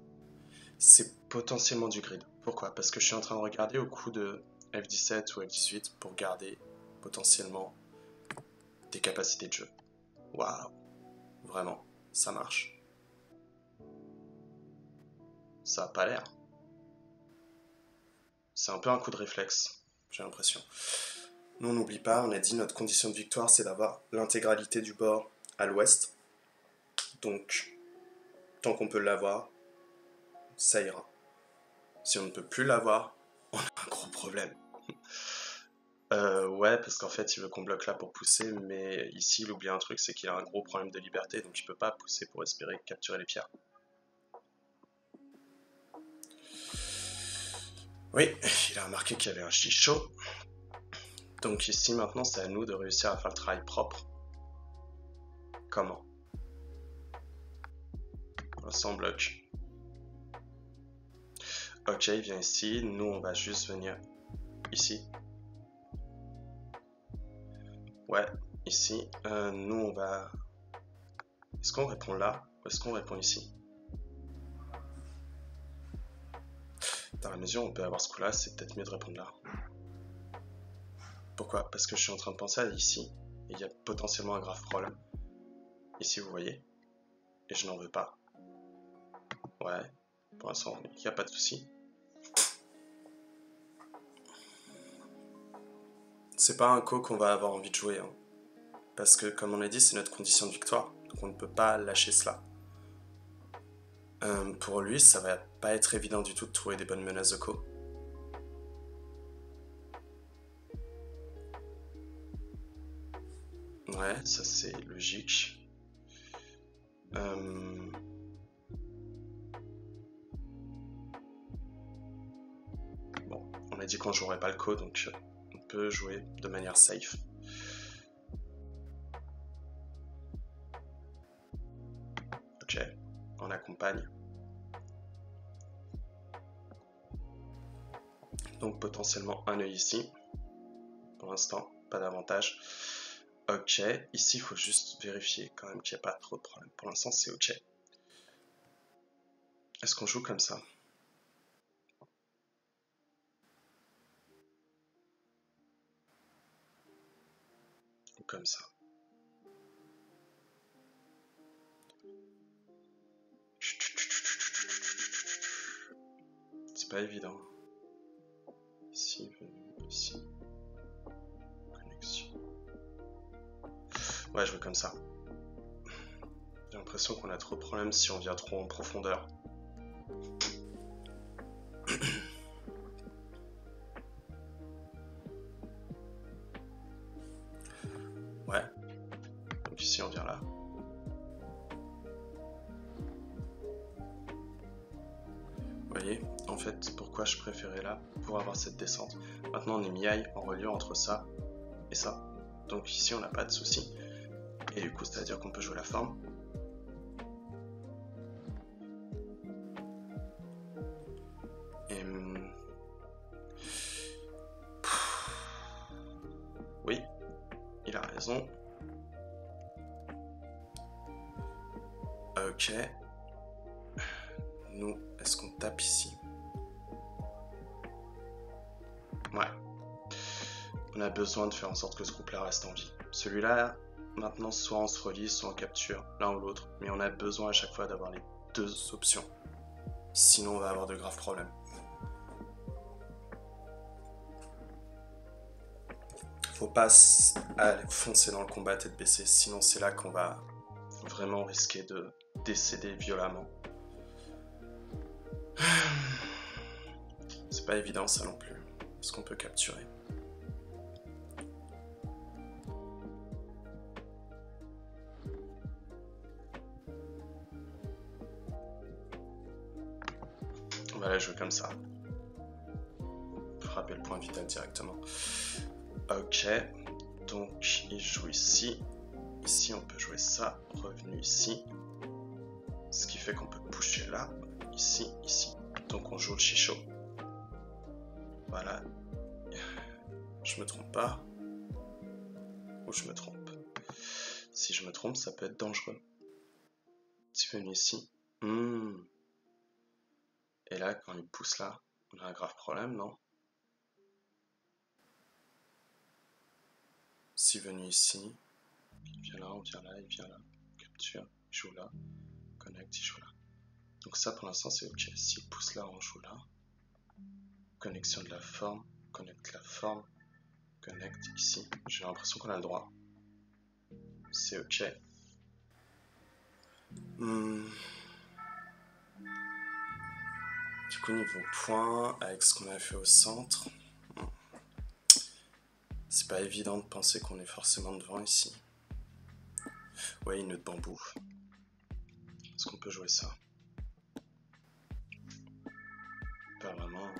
C'est potentiellement du grid. Pourquoi? Parce que je suis en train de regarder au coup de F17 ou F18 pour garder potentiellement des capacités de jeu. Waouh! Vraiment, ça marche. Ça n'a pas l'air. C'est un peu un coup de réflexe, j'ai l'impression. Nous, on n'oublie pas, on a dit notre condition de victoire, c'est d'avoir l'intégralité du bord à l'ouest. Donc, tant qu'on peut l'avoir, ça ira. Si on ne peut plus l'avoir, on a un gros problème. Ouais, parce qu'en fait, il veut qu'on bloque là pour pousser, mais ici, il oublie un truc, c'est qu'il a un gros problème de liberté, donc il peut pas pousser pour espérer capturer les pierres. Oui, il a remarqué qu'il y avait un chichot. Donc ici, maintenant, c'est à nous de réussir à faire le travail propre. Comment? Sans bloc. Ok, il vient ici. Nous, on va juste venir ici. Ouais, ici. Nous, on va... Est-ce qu'on répond là ou est-ce qu'on répond ici? Dans la mesure où on peut avoir ce coup-là, c'est peut-être mieux de répondre là. Pourquoi? Parce que je suis en train de penser à ici. Et il y a potentiellement un grave problème. Ici, vous voyez. Et je n'en veux pas. Ouais, pour l'instant, il n'y a pas de souci. C'est pas un co qu'on va avoir envie de jouer. Hein. Parce que, comme on l'a dit, c'est notre condition de victoire. Donc on ne peut pas lâcher cela. Pour lui, ça va pas être évident du tout de trouver des bonnes menaces de co. Ouais, ça c'est logique. Bon, on a dit qu'on jouerait pas le co, donc on peut jouer de manière safe. Ok, on accompagne. Donc potentiellement un œil ici. Pour l'instant, pas d'avantage. Ok, ici il faut juste vérifier quand même qu'il n'y a pas trop de problème. Pour l'instant c'est ok. Est-ce qu'on joue comme ça? Ou comme ça? C'est pas évident. Ici, ici. Connexion. Ouais, je veux comme ça. J'ai l'impression qu'on a trop de problèmes si on vient trop en profondeur. Ouais. Donc ici, on vient là. Vous voyez, en fait, pourquoi je préférais là? Pour avoir cette descente. Maintenant, on est mi-aille en reliant entre ça et ça. Donc ici, on n'a pas de souci. Et du coup, c'est-à-dire qu'on peut jouer la forme. Et... oui, il a raison. Ok. Nous, est-ce qu'on tape ici? Ouais. On a besoin de faire en sorte que ce groupe-là reste en vie. Celui-là, maintenant, soit on se relie, soit on capture, l'un ou l'autre. Mais on a besoin à chaque fois d'avoir les deux options. Sinon, on va avoir de graves problèmes. Faut pas foncer dans le combat tête baissée, sinon c'est là qu'on va vraiment risquer de décéder violemment. C'est pas évident ça non plus. Est-ce qu'on peut capturer ? On va la jouer comme ça. Frapper le point vital directement. Ok, donc il joue ici. Ici on peut jouer ça, revenu ici. Ce qui fait qu'on peut pusher là, ici, ici. Donc on joue le chicho. Voilà. Je me trompe pas. Ou je me trompe. Si je me trompe, ça peut être dangereux. Si venu ici. Et là, quand il pousse là, on a un grave problème, non ? Si venu ici, il vient là, on vient là, il vient là, capture, il joue là, connecte, il joue là. Donc ça pour l'instant c'est ok. S'il pousse là, on joue là. Connexion de la forme, connecte la forme, connecte ici. J'ai l'impression qu'on a le droit. C'est ok. Du coup niveau point, avec ce qu'on a fait au centre, c'est pas évident de penser qu'on est forcément devant ici. Ouais, une nœud de bambou. Est-ce qu'on peut jouer ça? Pas vraiment.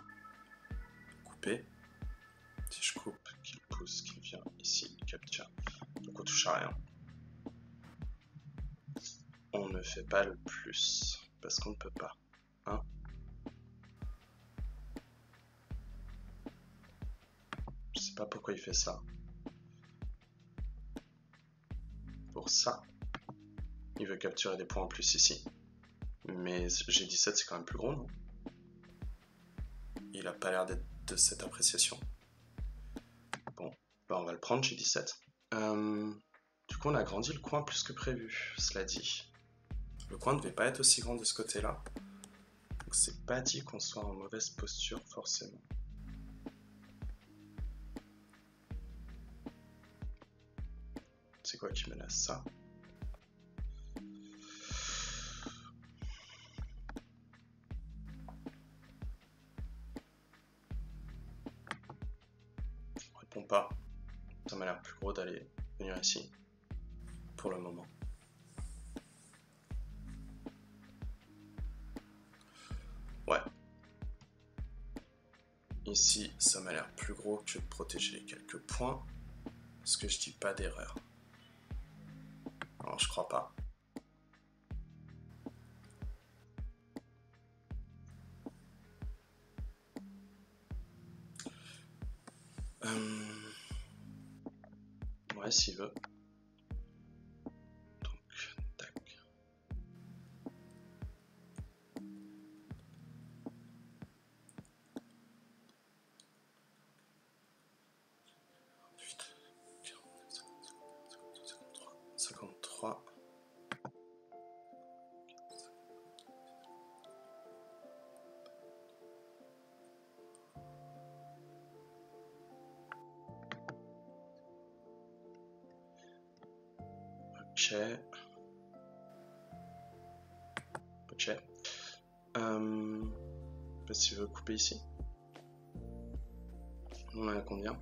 Couper. Si je coupe, qu'il pousse, qu'il vient ici, il capture. Donc on touche à rien. On ne fait pas le plus, parce qu'on ne peut pas. Hein? Je sais pas pourquoi il fait ça. Pour ça, il veut capturer des points en plus ici. Mais G17 c'est quand même plus gros, non? Il a pas l'air d'être de cette appréciation. Bon, bah on va le prendre G17. Du coup on a grandi le coin plus que prévu, cela dit. Le coin ne devait pas être aussi grand de ce côté-là. Donc c'est pas dit qu'on soit en mauvaise posture forcément. C'est quoi qui menace ça? On répond pas. Ça m'a l'air plus gros d'aller venir ici. Pour le moment. Ouais. Ici, ça m'a l'air plus gros que de protéger les quelques points. Est-ce que je dis pas d'erreur? Non, je crois pas. Ouais, s'il veut. Donc, tac. Ensuite, 53. Ok. Ok. Si tu veux couper ici. On en a combien?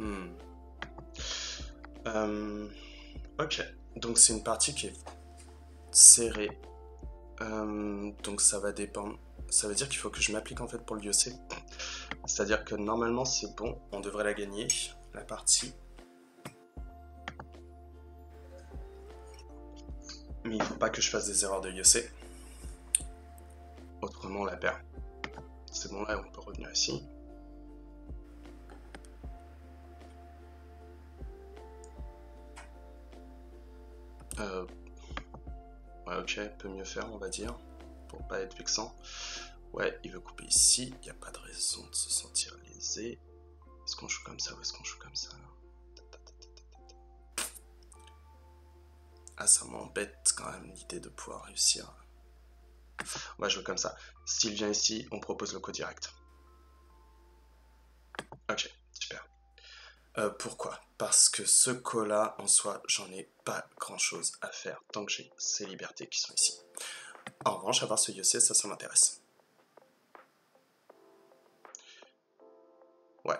Hmm. Ok, donc c'est une partie qui est serrée. Donc ça va dépendre. Ça veut dire qu'il faut que je m'applique en fait pour le UC. C'est-à-dire que normalement c'est bon, on devrait la gagner, la partie. Mais il faut pas que je fasse des erreurs de UC. Autrement on la perd. C'est bon, là on peut revenir ici. Ouais, ok, peut mieux faire on va dire, pour pas être vexant. Ouais, il veut couper ici, il n'y a pas de raison de se sentir lésé. Est-ce qu'on joue comme ça ou est-ce qu'on joue comme ça? Ah, ça m'embête quand même l'idée de pouvoir réussir. On va jouer comme ça. S'il vient ici, on propose le coup direct. Ok, super. Pourquoi? Parce que ce coup-là, en soi, j'en ai pas grand-chose à faire tant que j'ai ces libertés qui sont ici. En revanche, avoir ce Yosei, ça m'intéresse. Ouais.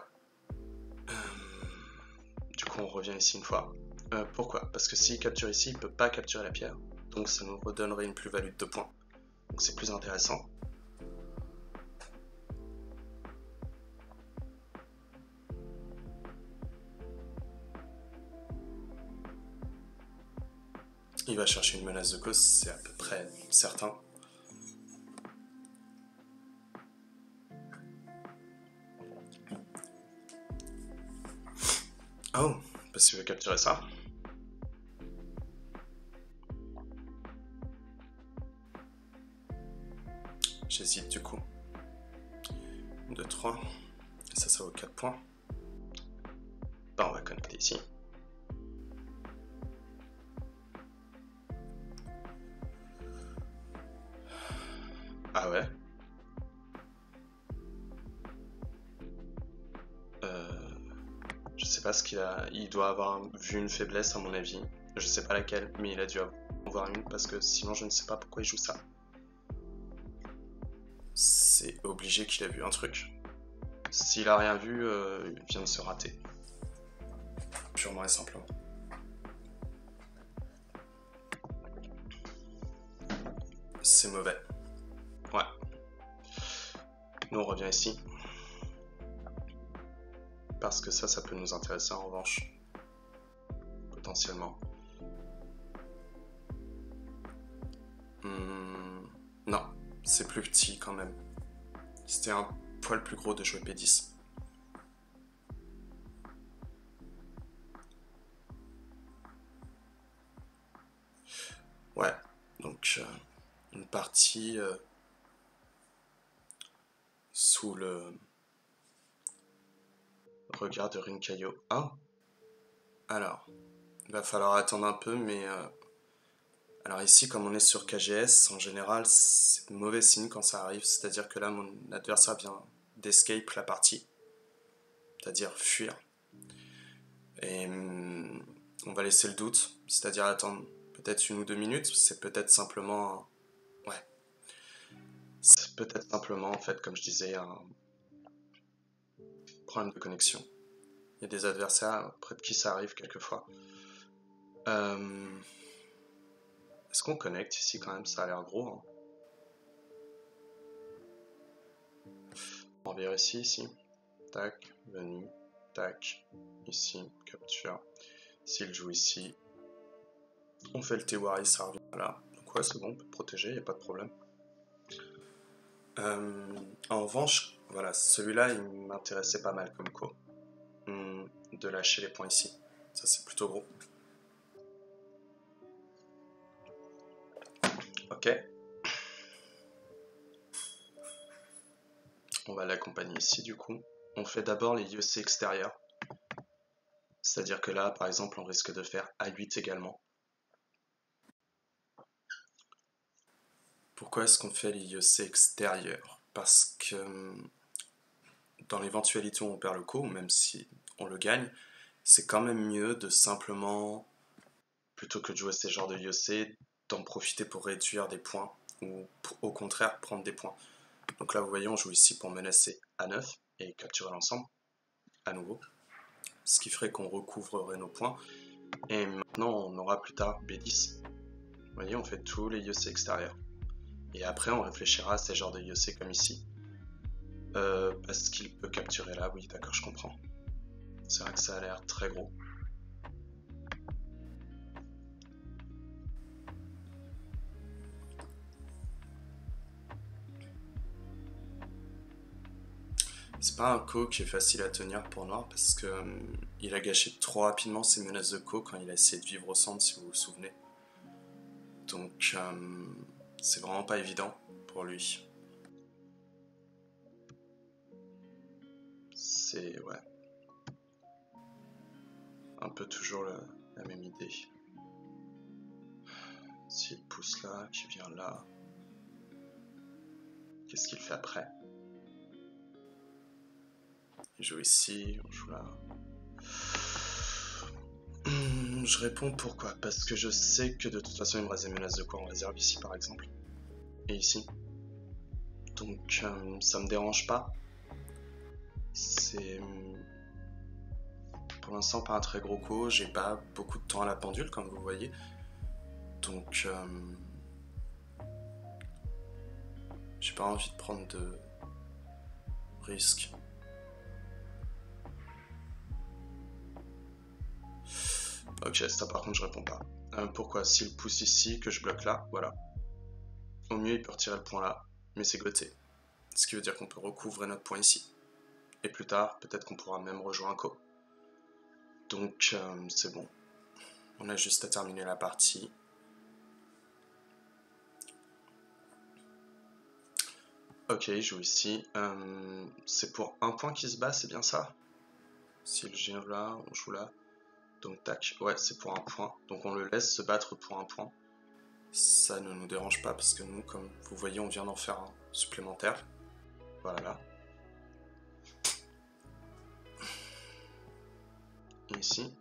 Du coup, on revient ici une fois. Pourquoi? Parce que s'il capture ici, il peut pas capturer la pierre. Donc ça nous redonnerait une plus-value de 2 points. Donc c'est plus intéressant. Il va chercher une menace de cause, c'est à peu près certain. Oh, parce qu'il veut capturer ça. J'hésite du coup. 2, 3. Et ça vaut 4 points. Bah, on va connecter ici. Ah ouais. Je sais pas ce qu'il a. Il doit avoir vu une faiblesse à mon avis. Je sais pas laquelle, mais il a dû en voir une parce que sinon je ne sais pas pourquoi il joue ça. C'est obligé qu'il a vu un truc. S'il a rien vu, il vient de se rater. Purement et simplement. C'est mauvais. Ouais. Nous on revient ici. Parce que ça peut nous intéresser en revanche. Potentiellement. Non, c'est plus petit quand même. C'était un poil plus gros de jouer P10. Ouais, donc une partie sous le regard de Rinkayo. Ah, alors, il va falloir attendre un peu, mais alors ici, comme on est sur KGS, en général, c'est mauvais signe quand ça arrive. C'est-à-dire que là, mon adversaire vient d'escape la partie, c'est-à-dire fuir. Et on va laisser le doute, c'est-à-dire attendre peut-être 1 ou 2 minutes. C'est peut-être simplement, ouais, c'est peut-être simplement en fait, comme je disais, un problème de connexion. Il y a des adversaires près de qui ça arrive quelquefois. Est-ce qu'on connecte ici quand même? Ça a l'air gros. Hein. On vérifie ici. Tac, venu, tac, ici, capture. S'il joue ici, on fait le Tewari, ça revient là. Donc ouais, c'est bon, on peut protéger, il n'y a pas de problème. En revanche, voilà, celui-là, il m'intéressait pas mal comme co. De lâcher les points ici. Ça, c'est plutôt gros. Ok. On va l'accompagner ici, du coup. On fait d'abord les IEC extérieurs. C'est-à-dire que là, par exemple, on risque de faire A8 également. Pourquoi est-ce qu'on fait les IEC extérieurs? Parce que dans l'éventualité où on perd le coup, même si on le gagne, c'est quand même mieux de simplement, plutôt que de jouer ces genres de IEC, d'en profiter pour réduire des points, ou au contraire prendre des points. Donc là, vous voyez, on joue ici pour menacer A9 et capturer l'ensemble, à nouveau. ce qui ferait qu'on recouvrerait nos points. Et maintenant, on aura plus tard B10. Vous voyez, on fait tous les IEC extérieurs. Et après, on réfléchira à ces genres de IEC comme ici. Parce qu'il peut capturer là, oui, d'accord, je comprends. C'est vrai que ça a l'air très gros. C'est pas un co qui est facile à tenir pour Noir parce que il a gâché trop rapidement ses menaces de co quand il a essayé de vivre au centre, si vous vous souvenez. Donc c'est vraiment pas évident pour lui. C'est ouais. Un peu toujours la même idée. S'il pousse là, qu'il vient là, qu'est-ce qu'il fait après? Il joue ici, on joue là. Je réponds pourquoi? Parce que je sais que de toute façon il me reste des menaces de quoi en réserve ici par exemple. Et ici. Donc ça me dérange pas. C'est pour l'instant pas un très gros coup, j'ai pas beaucoup de temps à la pendule comme vous voyez. Donc j'ai pas envie de prendre de risques. Ok, ça par contre je réponds pas. Pourquoi? S'il pousse ici, que je bloque là, voilà. Au mieux il peut retirer le point là, mais c'est goté. Ce qui veut dire qu'on peut recouvrer notre point ici. Et plus tard, peut-être qu'on pourra même rejoindre un co. Donc c'est bon. On a juste à terminer la partie. Ok, il joue ici. C'est pour un point qui se bat, c'est bien ça? S'il vient là, on joue là. Donc tac, ouais, c'est pour un point. Donc on le laisse se battre pour un point. Ça ne nous dérange pas parce que nous, comme vous voyez, on vient d'en faire un supplémentaire. Voilà. Et ici,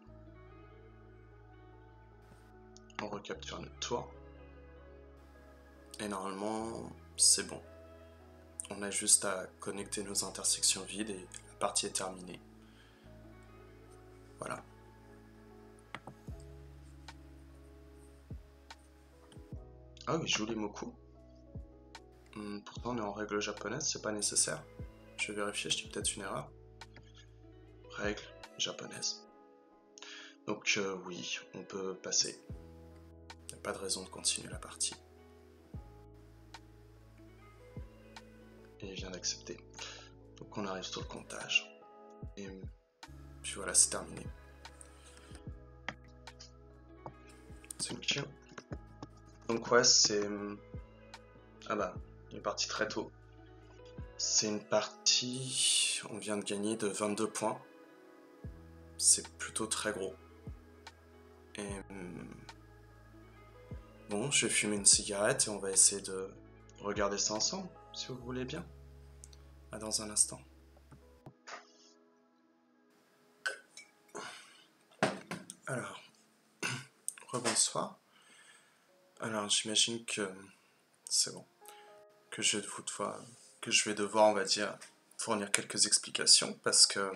on recapture notre tour. Et normalement, c'est bon. On a juste à connecter nos intersections vides et la partie est terminée. Voilà. Ah oui, joue les moku. Pourtant, on est en règle japonaise, c'est pas nécessaire. Je vais vérifier, je dis peut-être une erreur. Règle japonaise. Donc oui, on peut passer. Il n'y a pas de raison de continuer la partie. Et il vient d'accepter. Donc on arrive sur le comptage. Et puis voilà, c'est terminé. C'est une queue. Donc ouais, c'est... Ah bah, il est parti très tôt. C'est une partie... On vient de gagner de 22 points. C'est plutôt très gros. Et... Bon, je vais fumer une cigarette et on va essayer de regarder ça ensemble, si vous voulez bien. À dans un instant. Alors, rebonsoir. Alors, j'imagine que c'est bon. Que je vais devoir, on va dire, fournir quelques explications parce que...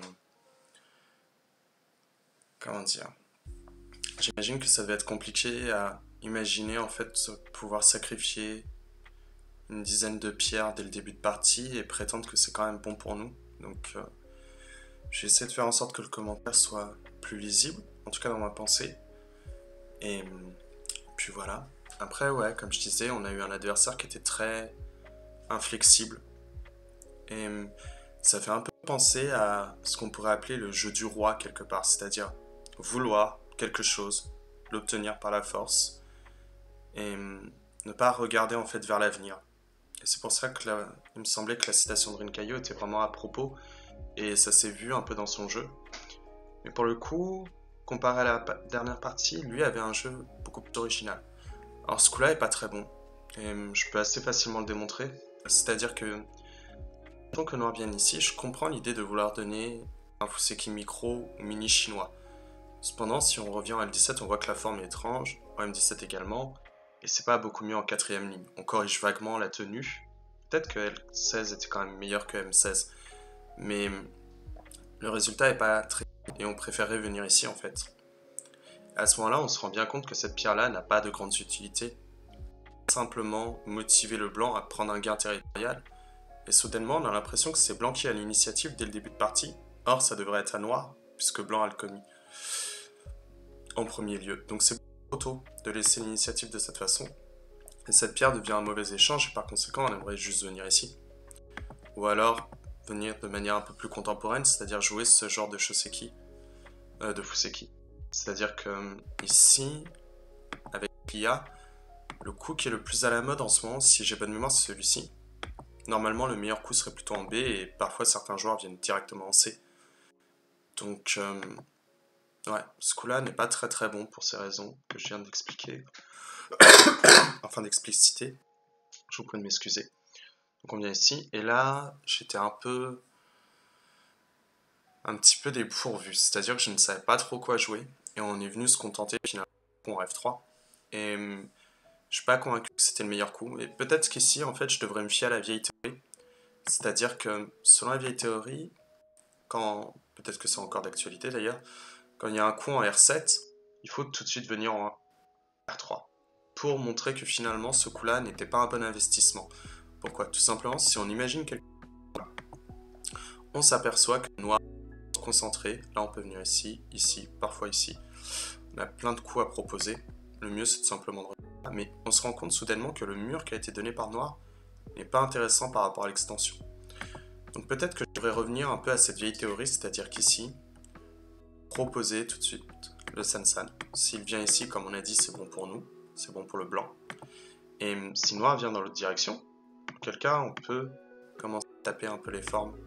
Comment dire? J'imagine que ça va être compliqué à imaginer, en fait, pouvoir sacrifier une dizaine de pierres dès le début de partie et prétendre que c'est quand même bon pour nous. Donc, je vais essayer de faire en sorte que le commentaire soit plus lisible, en tout cas dans ma pensée. Et puis voilà. Après, ouais, comme je disais, on a eu un adversaire qui était très inflexible. Et ça fait un peu penser à ce qu'on pourrait appeler le jeu du roi quelque part, c'est-à-dire vouloir quelque chose, l'obtenir par la force, et ne pas regarder en fait vers l'avenir. Et c'est pour ça que il me semblait que la citation de Rinkaio était vraiment à propos, et ça s'est vu un peu dans son jeu. Mais pour le coup, comparé à la dernière partie, lui avait un jeu beaucoup plus original. Alors ce coup-là est pas très bon, et je peux assez facilement le démontrer, c'est-à-dire que tant que Noir vienne ici, je comprends l'idée de vouloir donner un Fuseki micro ou mini chinois. Cependant, si on revient à L17, on voit que la forme est étrange, en M17 également, et c'est pas beaucoup mieux en quatrième ligne. On corrige vaguement la tenue. Peut-être que L16 était quand même meilleur que M16, mais le résultat est pas très et on préférerait venir ici en fait. À ce moment-là, on se rend bien compte que cette pierre-là n'a pas de grande utilité. Simplement motiver le blanc à prendre un gain territorial. Et soudainement, on a l'impression que c'est blanc qui a l'initiative dès le début de partie. Or, ça devrait être à noir, puisque blanc a le commis en premier lieu. Donc c'est trop tôt de laisser l'initiative de cette façon. Et cette pierre devient un mauvais échange, et par conséquent, on aimerait juste venir ici. Ou alors, venir de manière un peu plus contemporaine, c'est-à-dire jouer ce genre de Shoseki, de Fuseki. C'est-à-dire que ici, avec l'IA, le coup qui est le plus à la mode en ce moment, si j'ai bonne mémoire, c'est celui-ci. Normalement, le meilleur coup serait plutôt en B, et parfois certains joueurs viennent directement en C. Donc, ouais, ce coup-là n'est pas très très bon pour ces raisons que je viens d'expliquer. Enfin, d'expliciter. Je vous prie de m'excuser. Donc on vient ici, et là, j'étais un petit peu dépourvu. C'est-à-dire que je ne savais pas trop quoi jouer, et on est venu se contenter finalement en F3. Et je suis pas convaincu que c'était le meilleur coup. Et peut-être qu'ici, en fait, je devrais me fier à la vieille théorie. C'est-à-dire que, selon la vieille théorie, peut-être que c'est encore d'actualité d'ailleurs, quand il y a un coup en R7, il faut tout de suite venir en R3. Pour montrer que finalement, ce coup-là n'était pas un bon investissement. Pourquoi? Tout simplement, si on imagine quelque chose, on s'aperçoit que le noir est concentré. Là, on peut venir ici, ici, parfois ici. On a plein de coups à proposer. Le mieux, c'est de simplement de regarder. Mais on se rend compte soudainement que le mur qui a été donné par noir n'est pas intéressant par rapport à l'extension. Donc peut-être que je devrais revenir un peu à cette vieille théorie, c'est-à-dire qu'ici, proposer tout de suite le Sansan. S'il vient ici, comme on a dit, c'est bon pour nous, c'est bon pour le blanc. Et si noir vient dans l'autre direction, auquel cas on peut commencer à taper un peu les formes.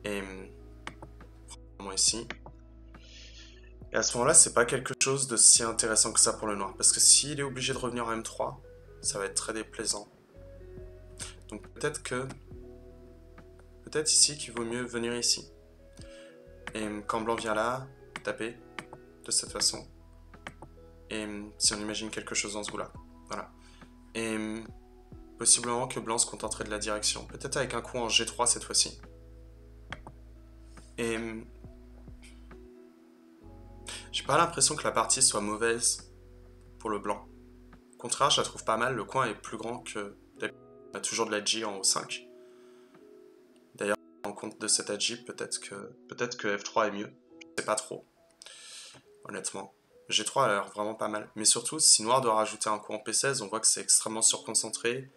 Et ici. Et à ce moment-là, c'est pas quelque chose de si intéressant que ça pour le noir, parce que s'il est obligé de revenir en M3, ça va être très déplaisant. Donc peut-être ici qu'il vaut mieux venir ici. Et quand blanc vient là, taper de cette façon. Et si on imagine quelque chose dans ce goût-là. Voilà. Et possiblement que blanc se contenterait de la direction. Peut-être avec un coup en G3 cette fois-ci. Et j'ai pas l'impression que la partie soit mauvaise pour le blanc. Au contraire, je la trouve pas mal. Le coin est plus grand que... On a toujours de la G en O5. D'ailleurs, en compte de cette Agi, peut-être que F3 est mieux. Je sais pas trop. Honnêtement. G3 a l'air vraiment pas mal. Mais surtout, si noir doit rajouter un coup en P16, on voit que c'est extrêmement surconcentré.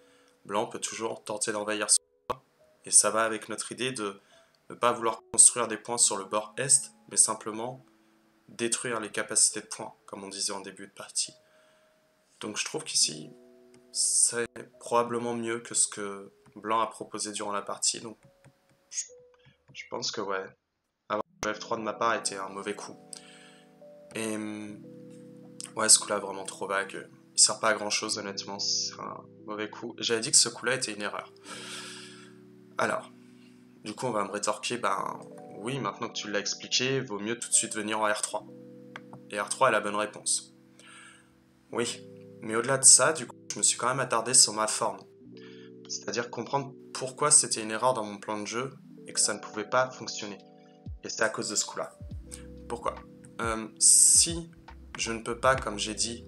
Blanc peut toujours tenter d'envahir ce point. Et ça va avec notre idée de ne pas vouloir construire des points sur le bord Est, mais simplement détruire les capacités de points, comme on disait en début de partie. Donc je trouve qu'ici, c'est probablement mieux que ce que blanc a proposé durant la partie. Donc je pense que ouais, avoir F3 de ma part a été un mauvais coup. Et ouais, ce coup-là vraiment trop vague. Il sert pas à grand chose, honnêtement, c'est un mauvais coup. J'avais dit que ce coup-là était une erreur. Alors, du coup, on va me rétorquer, ben oui, maintenant que tu l'as expliqué, vaut mieux tout de suite venir en R3. Et R3 est la bonne réponse. Oui, mais au-delà de ça, du coup, je me suis quand même attardé sur ma forme. C'est-à-dire comprendre pourquoi c'était une erreur dans mon plan de jeu et que ça ne pouvait pas fonctionner. Et c'est à cause de ce coup-là. Pourquoi? Si je ne peux pas, comme j'ai dit,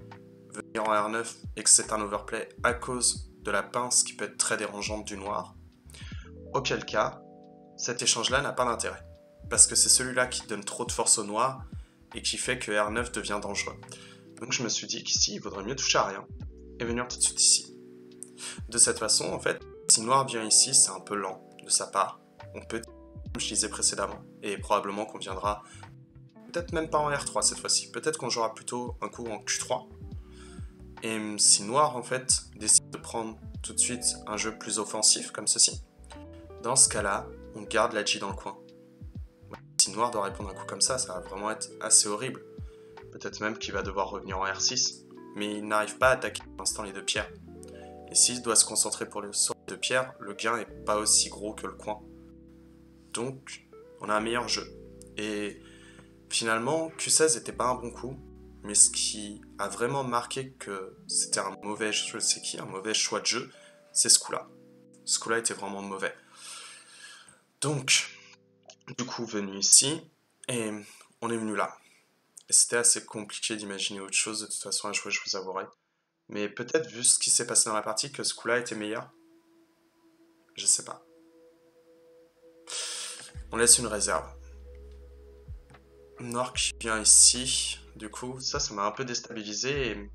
venir en R9 et que c'est un overplay à cause de la pince qui peut être très dérangeante du noir, auquel cas, cet échange-là n'a pas d'intérêt. Parce que c'est celui-là qui donne trop de force au noir et qui fait que R9 devient dangereux. Donc je me suis dit qu'ici, il vaudrait mieux toucher à rien et venir tout de suite ici. De cette façon, en fait, si noir vient ici, c'est un peu lent de sa part. On peut, comme je disais précédemment, et probablement qu'on viendra peut-être même pas en R3 cette fois-ci. Peut-être qu'on jouera plutôt un coup en Q3. Et si noir, en fait, décide de prendre tout de suite un jeu plus offensif comme ceci, dans ce cas-là, on garde la G dans le coin. Si noir doit répondre un coup comme ça va vraiment être assez horrible. Peut-être même qu'il va devoir revenir en R6, mais il n'arrive pas à attaquer pour l'instant les deux pierres. Et s'il doit se concentrer sur les deux pierres, le gain n'est pas aussi gros que le coin. Donc, on a un meilleur jeu. Et finalement, Q16 n'était pas un bon coup, mais ce qui a vraiment marqué que c'était un mauvais choix de jeu, c'est ce coup-là. Ce coup-là était vraiment mauvais. Donc, du coup, venu ici, et on est venu là. Et c'était assez compliqué d'imaginer autre chose de toute façon à jouer, je vous avouerai. Mais peut-être vu ce qui s'est passé dans la partie que ce coup-là était meilleur. Je sais pas. On laisse une réserve. Noir qui vient ici. Du coup, ça m'a un peu déstabilisé. Et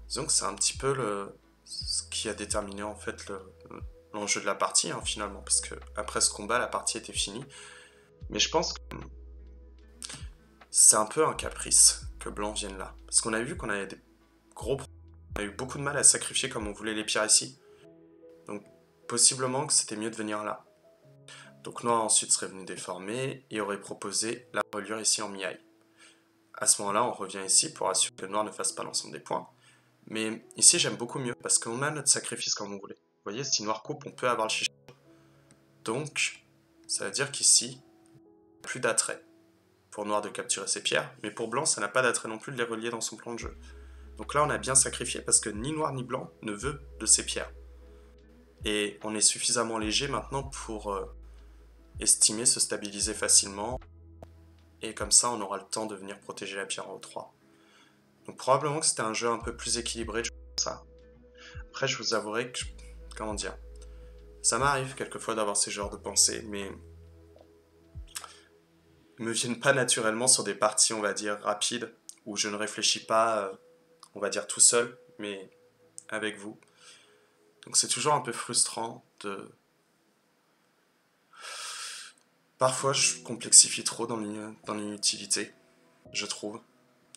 disons que c'est un petit peu ce qui a déterminé en fait l'enjeu de la partie, hein, finalement. Parce que après ce combat, la partie était finie. Mais je pense que c'est un peu un caprice que Blanc vienne là. Parce qu'on a vu qu'on avait des gros problèmes. On a eu beaucoup de mal à sacrifier comme on voulait les pierres ici. Donc possiblement que c'était mieux de venir là. Donc Noir ensuite serait venu déformer et aurait proposé la reliure ici en mi-aille. À ce moment-là, on revient ici pour assurer que Noir ne fasse pas l'ensemble des points. Mais ici, j'aime beaucoup mieux parce qu'on a notre sacrifice comme on voulait. Vous voyez, si Noir coupe, on peut avoir le chichon. Donc, ça veut dire qu'ici, plus d'attrait pour Noir de capturer ses pierres, mais pour Blanc, ça n'a pas d'attrait non plus de les relier dans son plan de jeu. Donc là, on a bien sacrifié parce que ni Noir ni Blanc ne veut de ces pierres. Et on est suffisamment léger maintenant pour estimer se stabiliser facilement. Et comme ça, on aura le temps de venir protéger la pierre en O3. Donc probablement que c'était un jeu un peu plus équilibré que ça. Après, je vous avouerai que, comment dire, ça m'arrive quelquefois d'avoir ces genres de pensées, mais ils me viennent pas naturellement sur des parties, on va dire, rapides, où je ne réfléchis pas, on va dire, tout seul, mais avec vous. Donc c'est toujours un peu frustrant de... Parfois, je complexifie trop dans l'inutilité, je trouve,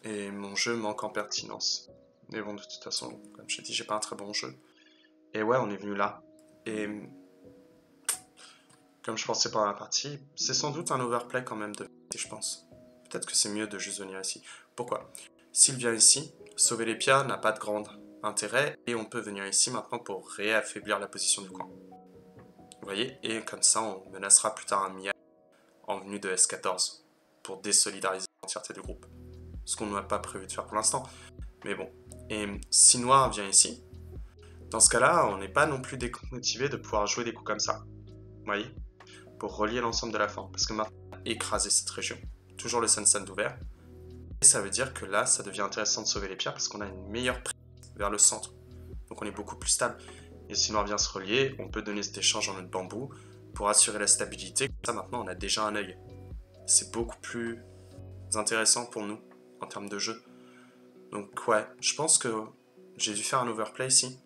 et mon jeu manque en pertinence. Mais bon, de toute façon, comme je l'ai dit, j'ai pas un très bon jeu. Et ouais, on est venu là. Et comme je pensais pendant la partie, c'est sans doute un overplay quand même de je pense. Peut-être que c'est mieux de juste venir ici. Pourquoi? S'il vient ici, sauver les pierres n'a pas de grand intérêt et on peut venir ici maintenant pour réaffaiblir la position du coin. Vous voyez? Et comme ça, on menacera plus tard un Mia en venue de S14 pour désolidariser l'entièreté du groupe. Ce qu'on n'a pas prévu de faire pour l'instant. Mais bon. Et si Noir vient ici, dans ce cas-là, on n'est pas non plus démotivé de pouvoir jouer des coups comme ça. Vous voyez? Pour relier l'ensemble de la forme. Parce que maintenant, on a écrasé cette région. Toujours le Sun ouvert. Et ça veut dire que là, ça devient intéressant de sauver les pierres parce qu'on a une meilleure prise vers le centre. Donc on est beaucoup plus stable. Et si Noir vient se relier, on peut donner cet échange en notre bambou pour assurer la stabilité. Comme ça, maintenant, on a déjà un œil. C'est beaucoup plus intéressant pour nous en termes de jeu. Donc ouais, je pense que j'ai dû faire un overplay ici.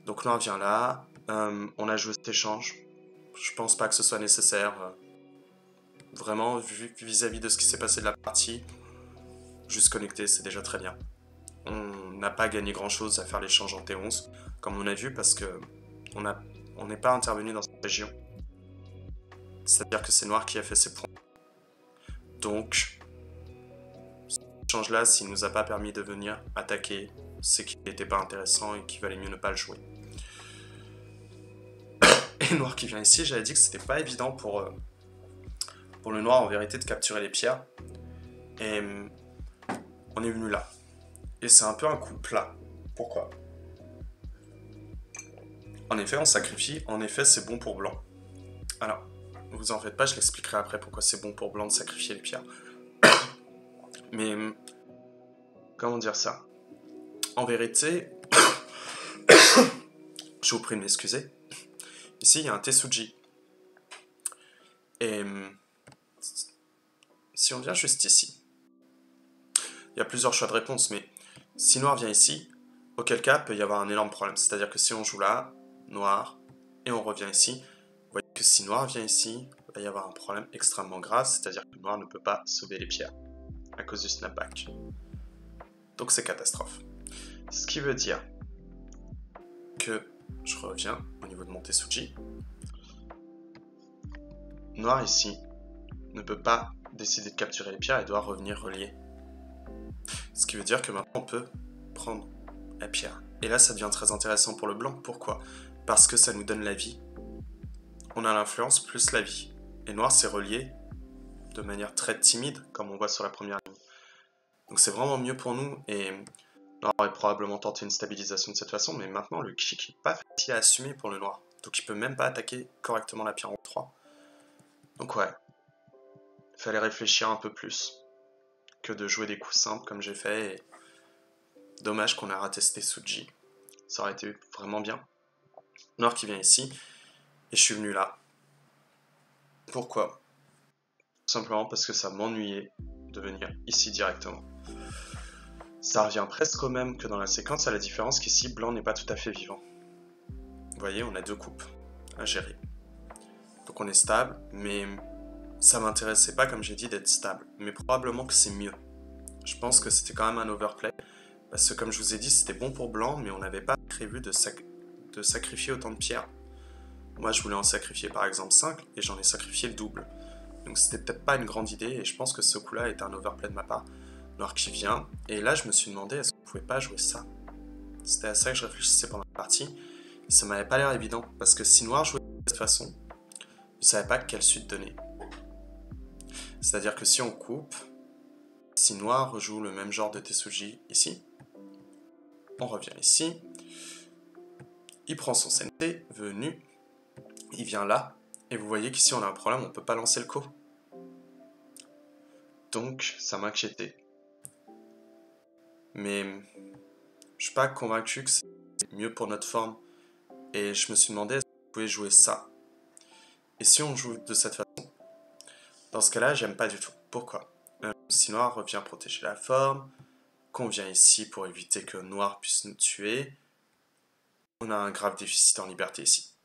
Donc Noir vient là. On a joué cet échange. Je pense pas que ce soit nécessaire. Vraiment, vis-à-vis de ce qui s'est passé de la partie, juste connecté, c'est déjà très bien. On n'a pas gagné grand-chose à faire l'échange en T11, comme on a vu, parce que on n'est pas intervenu dans cette région. C'est-à-dire que c'est Noir qui a fait ses points. Donc, cet échange-là, s'il nous a pas permis de venir attaquer, c'est qu'il n'était pas intéressant et qu'il valait mieux ne pas le jouer. Et Noir qui vient ici, j'avais dit que c'était pas évident pour le Noir en vérité de capturer les pierres. Et on est venu là. Et c'est un peu un coup plat. Pourquoi? En effet, on sacrifie. En effet, c'est bon pour Blanc. Alors, vous en faites pas, je l'expliquerai après pourquoi c'est bon pour Blanc de sacrifier les pierres. Mais, comment dire ça? En vérité, je vous prie de m'excuser. Ici, il y a un Tesuji. Et si on vient juste ici, il y a plusieurs choix de réponse, mais si Noir vient ici, auquel cas, peut y avoir un énorme problème. C'est-à-dire que si on joue là, Noir, et on revient ici, vous voyez que si Noir vient ici, il va y avoir un problème extrêmement grave, c'est-à-dire que Noir ne peut pas sauver les pierres à cause du snapback. Donc c'est catastrophe. Ce qui veut dire que je reviens au niveau de mon Tesuji. Noir ici ne peut pas décider de capturer les pierres et doit revenir relier. Ce qui veut dire que maintenant on peut prendre la pierre. Et là ça devient très intéressant pour le blanc. Pourquoi? Parce que ça nous donne la vie. On a l'influence plus la vie. Et Noir s'est relié de manière très timide, comme on voit sur la première ligne. Donc c'est vraiment mieux pour nous, et Noir aurait probablement tenté une stabilisation de cette façon, mais maintenant le kick n'est pas facile à assumer pour le Noir. Donc il peut même pas attaquer correctement la pierre en 3. Donc ouais, Il fallait réfléchir un peu plus que de jouer des coups simples comme j'ai fait. Et dommage qu'on ait raté cet Tsuji. Ça aurait été vraiment bien. Noir qui vient ici. Et je suis venu là. Pourquoi? Tout simplement parce que ça m'ennuyait de venir ici directement. Ça revient presque au même que dans la séquence, à la différence qu'ici, blanc n'est pas tout à fait vivant. Vous voyez, on a deux coupes à gérer. Donc on est stable, mais ça m'intéressait pas, comme j'ai dit, d'être stable. Mais probablement que c'est mieux. Je pense que c'était quand même un overplay. Parce que comme je vous ai dit, c'était bon pour blanc, mais on n'avait pas prévu de sacrifier autant de pierres. Moi, je voulais en sacrifier par exemple 5, et j'en ai sacrifié le double. Donc c'était peut-être pas une grande idée, et je pense que ce coup-là est un overplay de ma part. Noir qui vient, et là je me suis demandé, est-ce qu'on pouvait pas jouer ça? C'était à ça que je réfléchissais pendant la partie, et ça m'avait pas l'air évident, parce que si Noir jouait de cette façon, je savais pas quelle suite donner. C'est-à-dire que si on coupe, si Noir rejoue le même genre de Tsuji ici, on revient ici, il prend son sensei, venu, il vient là, et vous voyez qu'ici on a un problème, on peut pas lancer le ko. Donc ça m'inquiétait. Mais je suis pas convaincu que c'est mieux pour notre forme. Et je me suis demandé est-ce qu'on pouvait jouer ça. Et si on joue de cette façon, dans ce cas-là, j'aime pas du tout. Pourquoi? Si Noir revient protéger la forme, qu'on vient ici pour éviter que Noir puisse nous tuer, on a un grave déficit en liberté ici.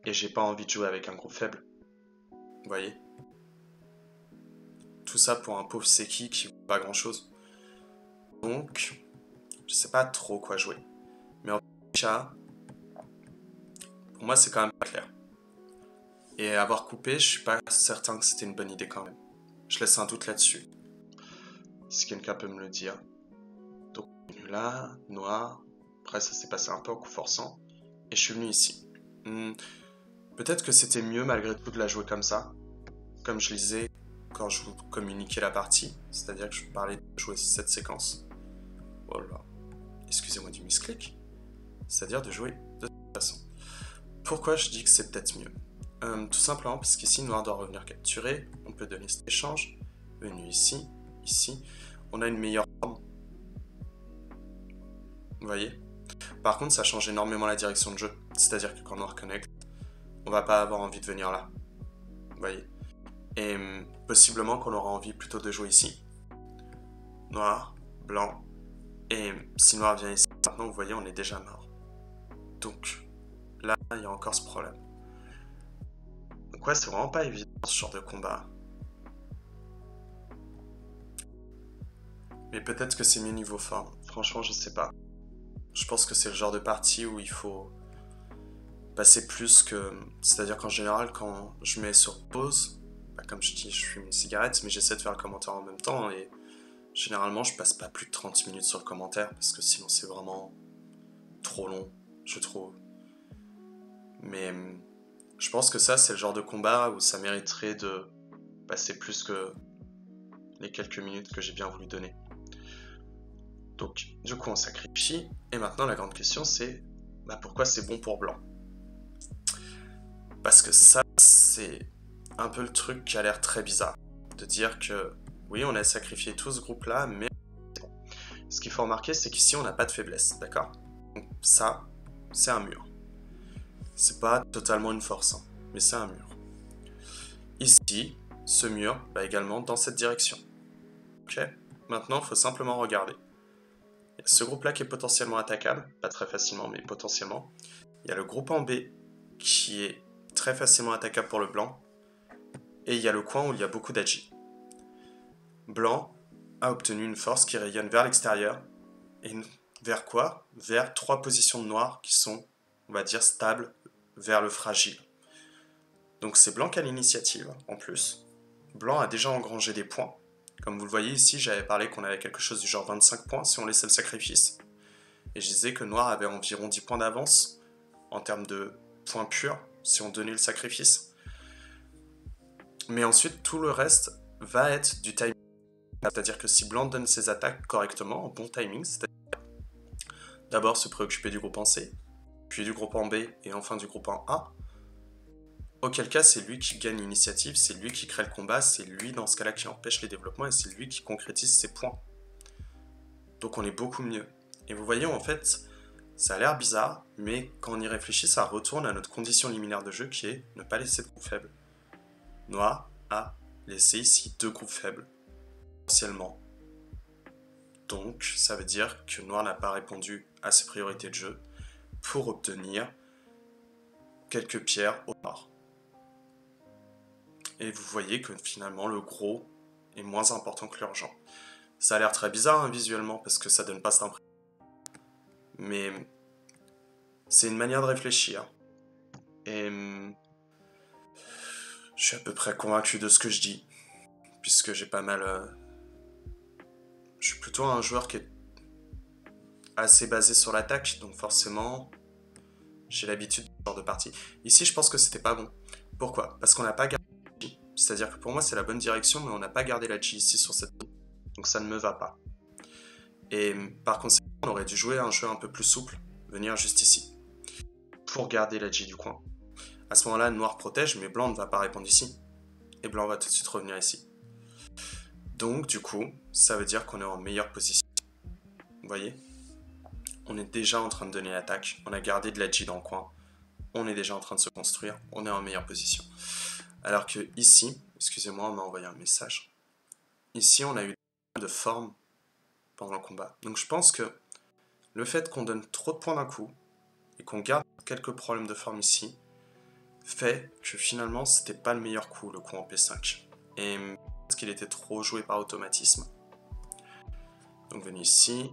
Et j'ai pas envie de jouer avec un groupe faible. Vous voyez? Tout ça pour un pauvre Seki qui vaut pas grand-chose. Donc, je sais pas trop quoi jouer. Mais en fait, pour moi, c'est quand même pas clair. Et avoir coupé, je suis pas certain que c'était une bonne idée quand même. Je laisse un doute là-dessus. Si quelqu'un peut me le dire. Donc, je suis venu là, Noir. Après, ça s'est passé un peu en coup forçant. Et je suis venu ici. Peut-être que c'était mieux malgré tout de la jouer comme ça. Comme je disais quand je vous communiquais la partie. C'est-à-dire que je vous parlais de jouer cette séquence. Voilà. Excusez-moi du misclic. C'est-à-dire de jouer de cette façon. Pourquoi je dis que c'est peut-être mieux? Tout simplement parce qu'ici, Noir doit revenir capturer. On peut donner cet échange. Venu ici, ici. On a une meilleure forme. Vous voyez? Par contre, ça change énormément la direction de jeu. C'est-à-dire que quand Noir connecte, on va pas avoir envie de venir là. Vous voyez? Et possiblement qu'on aura envie plutôt de jouer ici. Noir, blanc. Et si Noir vient ici, maintenant, vous voyez, on est déjà mort. Donc, là, il y a encore ce problème. Donc ouais, c'est vraiment pas évident ce genre de combat. Mais peut-être que c'est mieux niveau forme. Franchement, je sais pas. Je pense que c'est le genre de partie où il faut passer plus que... C'est-à-dire qu'en général, quand je mets sur pause, bah comme je dis, je fume une cigarette, mais j'essaie de faire le commentaire en même temps, et généralement, je passe pas plus de 30 minutes sur le commentaire, parce que sinon, c'est vraiment trop long, je trouve. Mais je pense que ça, c'est le genre de combat où ça mériterait de passer plus que les quelques minutes que j'ai bien voulu donner. Donc, du coup, on sacrifie. Et maintenant, la grande question, c'est bah, pourquoi c'est bon pour blanc? Parce que ça, c'est un peu le truc qui a l'air très bizarre. De dire que, oui, on a sacrifié tout ce groupe-là, mais ce qu'il faut remarquer, c'est qu'ici, on n'a pas de faiblesse, d'accord? Donc, ça, c'est un mur. C'est pas totalement une force, hein, mais c'est un mur. Ici, ce mur va également dans cette direction. Ok? Maintenant, il faut simplement regarder. Il y a ce groupe-là qui est potentiellement attaquable, pas très facilement, mais potentiellement. Il y a le groupe en B qui est très facilement attaquable pour le blanc. Et il y a le coin où il y a beaucoup d'agi. Blanc a obtenu une force qui rayonne vers l'extérieur. Et vers quoi? Vers 3 positions de noir qui sont, on va dire, stables vers le fragile. Donc c'est blanc qui a l'initiative, en plus. Blanc a déjà engrangé des points. Comme vous le voyez ici, j'avais parlé qu'on avait quelque chose du genre 25 points si on laissait le sacrifice. Et je disais que Noir avait environ 10 points d'avance en termes de points purs si on donnait le sacrifice. Mais ensuite, tout le reste va être du timing. C'est-à-dire que si Blanc donne ses attaques correctement, en bon timing, c'est-à-dire d'abord se préoccuper du groupe en C, puis du groupe en B et enfin du groupe en A, auquel cas c'est lui qui gagne l'initiative, c'est lui qui crée le combat, c'est lui dans ce cas-là qui empêche les développements et c'est lui qui concrétise ses points. Donc on est beaucoup mieux. Et vous voyez, en fait, ça a l'air bizarre, mais quand on y réfléchit, ça retourne à notre condition liminaire de jeu qui est ne pas laisser de groupes faibles. Noir a laissé ici 2 groupes faibles, potentiellement. Donc ça veut dire que Noir n'a pas répondu à ses priorités de jeu pour obtenir quelques pierres au Noir. Et vous voyez que finalement le gros est moins important que l'urgent. Ça a l'air très bizarre visuellement parce que ça donne pas cette impression. Mais c'est une manière de réfléchir. Et je suis à peu près convaincu de ce que je dis. Puisque j'ai pas mal... Je suis plutôt un joueur qui est assez basé sur l'attaque. Donc forcément, j'ai l'habitude de ce genre de partie. Ici, je pense que c'était pas bon. Pourquoi? Parce qu'on n'a pas gardé la G. C'est-à-dire que pour moi, c'est la bonne direction, mais on n'a pas gardé la G ici sur cette ligne. Donc ça ne me va pas. Et par conséquent, on aurait dû jouer un jeu un peu plus souple, venir juste ici, pour garder la G du coin. À ce moment-là, Noir protège, mais Blanc ne va pas répondre ici. Et Blanc va tout de suite revenir ici. Donc du coup, ça veut dire qu'on est en meilleure position. Vous voyez? On est déjà en train de donner l'attaque, on a gardé de la G dans le coin, on est déjà en train de se construire, on est en meilleure position. Alors que ici, excusez-moi, on m'a envoyé un message. Ici, on a eu de forme pendant le combat. Donc je pense que le fait qu'on donne trop de points d'un coup et qu'on garde quelques problèmes de forme ici fait que finalement c'était pas le meilleur coup, le coup en P5. Et parce qu'il était trop joué par automatisme. Donc venez ici,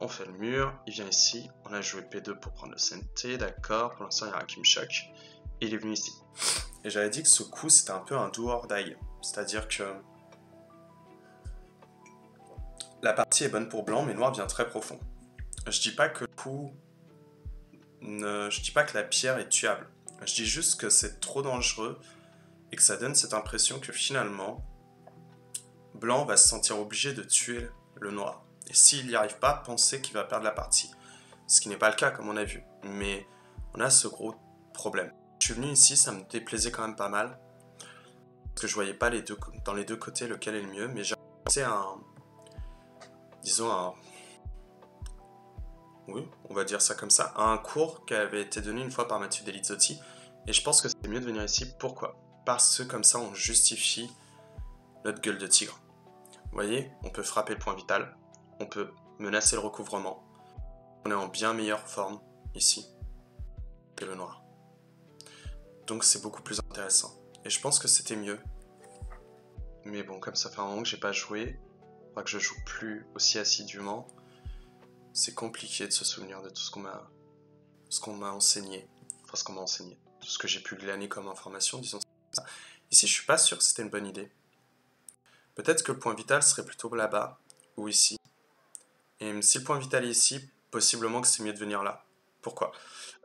on fait le mur, il vient ici, on a joué P2 pour prendre le CNT, d'accord, pour l'instant il y a un Kimchok, et il est venu ici. Et j'avais dit que ce coup c'était un peu un do or die, c'est-à-dire que la partie est bonne pour Blanc, mais Noir vient très profond. Je dis pas que le coup... Je dis pas que la pierre est tuable. Je dis juste que c'est trop dangereux et que ça donne cette impression que finalement, Blanc va se sentir obligé de tuer le Noir. Et s'il n'y arrive pas, penser qu'il va perdre la partie. Ce qui n'est pas le cas, comme on a vu. Mais on a ce gros problème. Je suis venu ici, ça me déplaisait quand même pas mal. Parce que je voyais pas dans les deux côtés lequel est le mieux. Mais j'ai pensé à un... Disons un... Oui, on va dire ça comme ça. À un cours qui avait été donné une fois par Mathieu Delizzotti. Et je pense que c'est mieux de venir ici. Pourquoi? Parce que comme ça, on justifie notre gueule de tigre. Vous voyez, on peut frapper le point vital. On peut menacer le recouvrement. On est en bien meilleure forme ici que le Noir. Donc c'est beaucoup plus intéressant. Et je pense que c'était mieux. Mais bon, comme ça fait un moment que j'ai pas joué, que je joue plus aussi assidûment, c'est compliqué de se souvenir de tout ce qu'on m'a enseigné. Enfin, ce qu'on m'a enseigné. Tout ce que j'ai pu glaner comme information, disons ça. Ici, je suis pas sûr que c'était une bonne idée. Peut-être que le point vital serait plutôt là-bas, ou ici. Et si le point vital est ici, possiblement que c'est mieux de venir là. Pourquoi?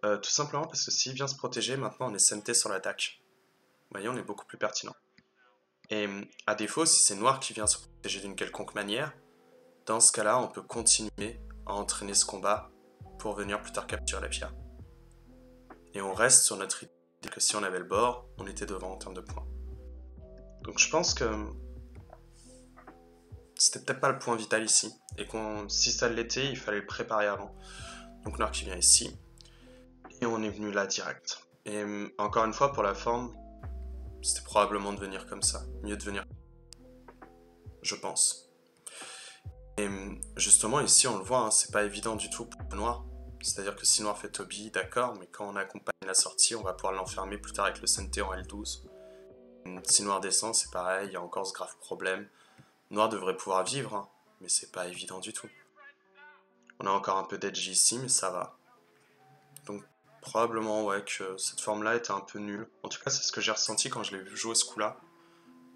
Tout simplement parce que s'il vient se protéger, maintenant on est CNT sur l'attaque. Vous voyez, on est beaucoup plus pertinent. Et à défaut, si c'est Noir qui vient se protéger d'une quelconque manière, dans ce cas-là, on peut continuer à entraîner ce combat pour venir plus tard capturer la pierre. Et on reste sur notre idée que si on avait le bord, on était devant en termes de points. Donc je pense que c'était peut-être pas le point vital ici, et si ça l'était, il fallait le préparer avant. Donc Noir qui vient ici, et on est venu là direct. Et encore une fois, pour la forme, c'était probablement de venir comme ça, mieux de venir, je pense. Et justement ici, on le voit, hein, c'est pas évident du tout pour le Noir. C'est-à-dire que si Noir fait Toby, d'accord, mais quand on accompagne la sortie, on va pouvoir l'enfermer plus tard avec le CNT en L12. Si Noir descend, c'est pareil, il y a encore ce grave problème. Noir devrait pouvoir vivre, hein, mais c'est pas évident du tout. On a encore un peu d'edge ici, mais ça va. Donc probablement ouais que cette forme-là était un peu nulle. En tout cas, c'est ce que j'ai ressenti quand je l'ai vu jouer ce coup-là,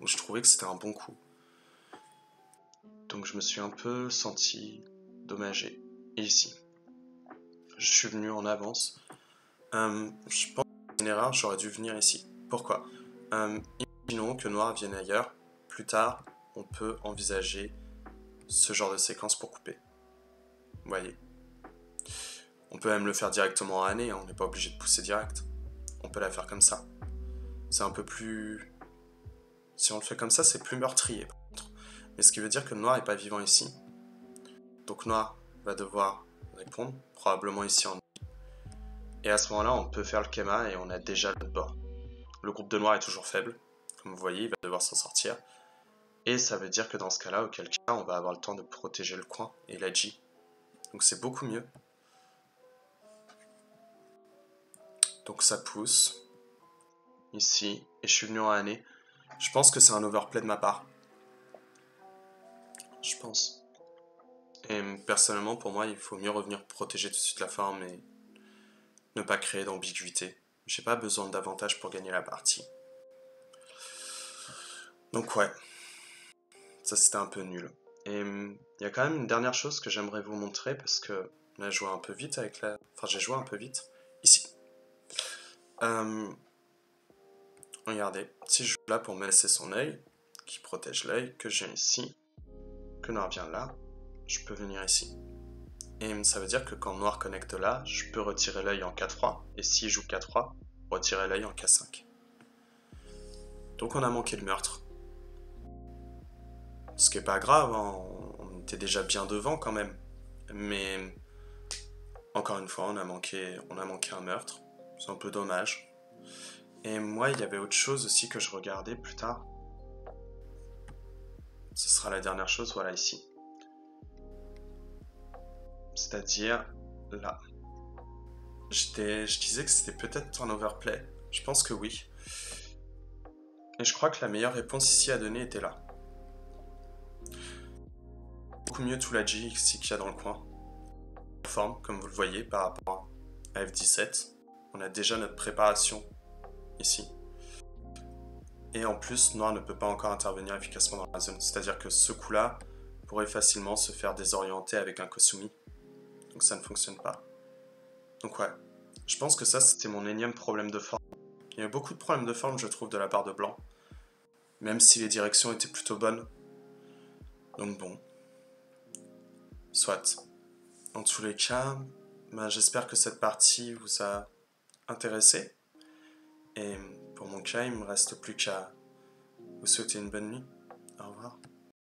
où je trouvais que c'était un bon coup. Donc je me suis un peu senti dommagé. Et ici, je suis venu en avance. Je pense que c'est une erreur, j'aurais dû venir ici. Pourquoi? Imaginons que Noir vienne ailleurs. Plus tard, on peut envisager ce genre de séquence pour couper. Vous voyez? On peut même le faire directement en année, hein, on n'est pas obligé de pousser direct. On peut la faire comme ça. c'est un peu plus... Si on le fait comme ça, c'est plus meurtrier. Mais ce qui veut dire que noir n'est pas vivant ici. Donc noir va devoir répondre, probablement ici en... Et à ce moment-là, on peut faire le Kema et on a déjà le bord. Le groupe de noir est toujours faible. Comme vous voyez, il va devoir s'en sortir. Et ça veut dire que dans ce cas-là, auquel cas, on va avoir le temps de protéger le coin et la G. Donc c'est beaucoup mieux. Donc ça pousse. Ici. Et je suis venu en année. Je pense que c'est un overplay de ma part. Je pense. Et personnellement, pour moi, il faut mieux revenir protéger tout de suite la forme et ne pas créer d'ambiguïté. J'ai pas besoin d'avantage pour gagner la partie. Donc ouais. Ça c'était un peu nul. Et il y a quand même une dernière chose que j'aimerais vous montrer parce que on a joué un peu vite avec la... Enfin j'ai joué un peu vite. Ici. Regardez, si je joue là pour me laisser son œil, qui protège l'œil, que j'ai ici, que noir vient là, je peux venir ici. Et ça veut dire que quand noir connecte là, je peux retirer l'œil en K3, et s'il joue K3, retirer l'œil en K5. Donc on a manqué le meurtre. Ce qui est pas grave, hein, on était déjà bien devant quand même. Mais encore une fois, on a manqué un meurtre. C'est un peu dommage. Et moi, il y avait autre chose aussi que je regardais plus tard. Ce sera la dernière chose, voilà ici. C'est-à-dire là. Je disais que c'était peut-être un overplay. Je pense que oui. Et je crois que la meilleure réponse ici à donner était là. Beaucoup mieux tout la G ici qu'il y a dans le coin. Forme, comme vous le voyez, par rapport à F17. On a déjà notre préparation ici. Et en plus, noir ne peut pas encore intervenir efficacement dans la zone. C'est-à-dire que ce coup-là pourrait facilement se faire désorienter avec un Kosumi. Donc ça ne fonctionne pas. Donc ouais, je pense que ça c'était mon énième problème de forme. Il y a beaucoup de problèmes de forme je trouve de la part de blanc. Même si les directions étaient plutôt bonnes. Donc bon. Soit. En tous les cas, j'espère que cette partie vous a intéressé. Et pour mon cas, il ne me reste plus qu'à vous souhaiter une bonne nuit. Au revoir.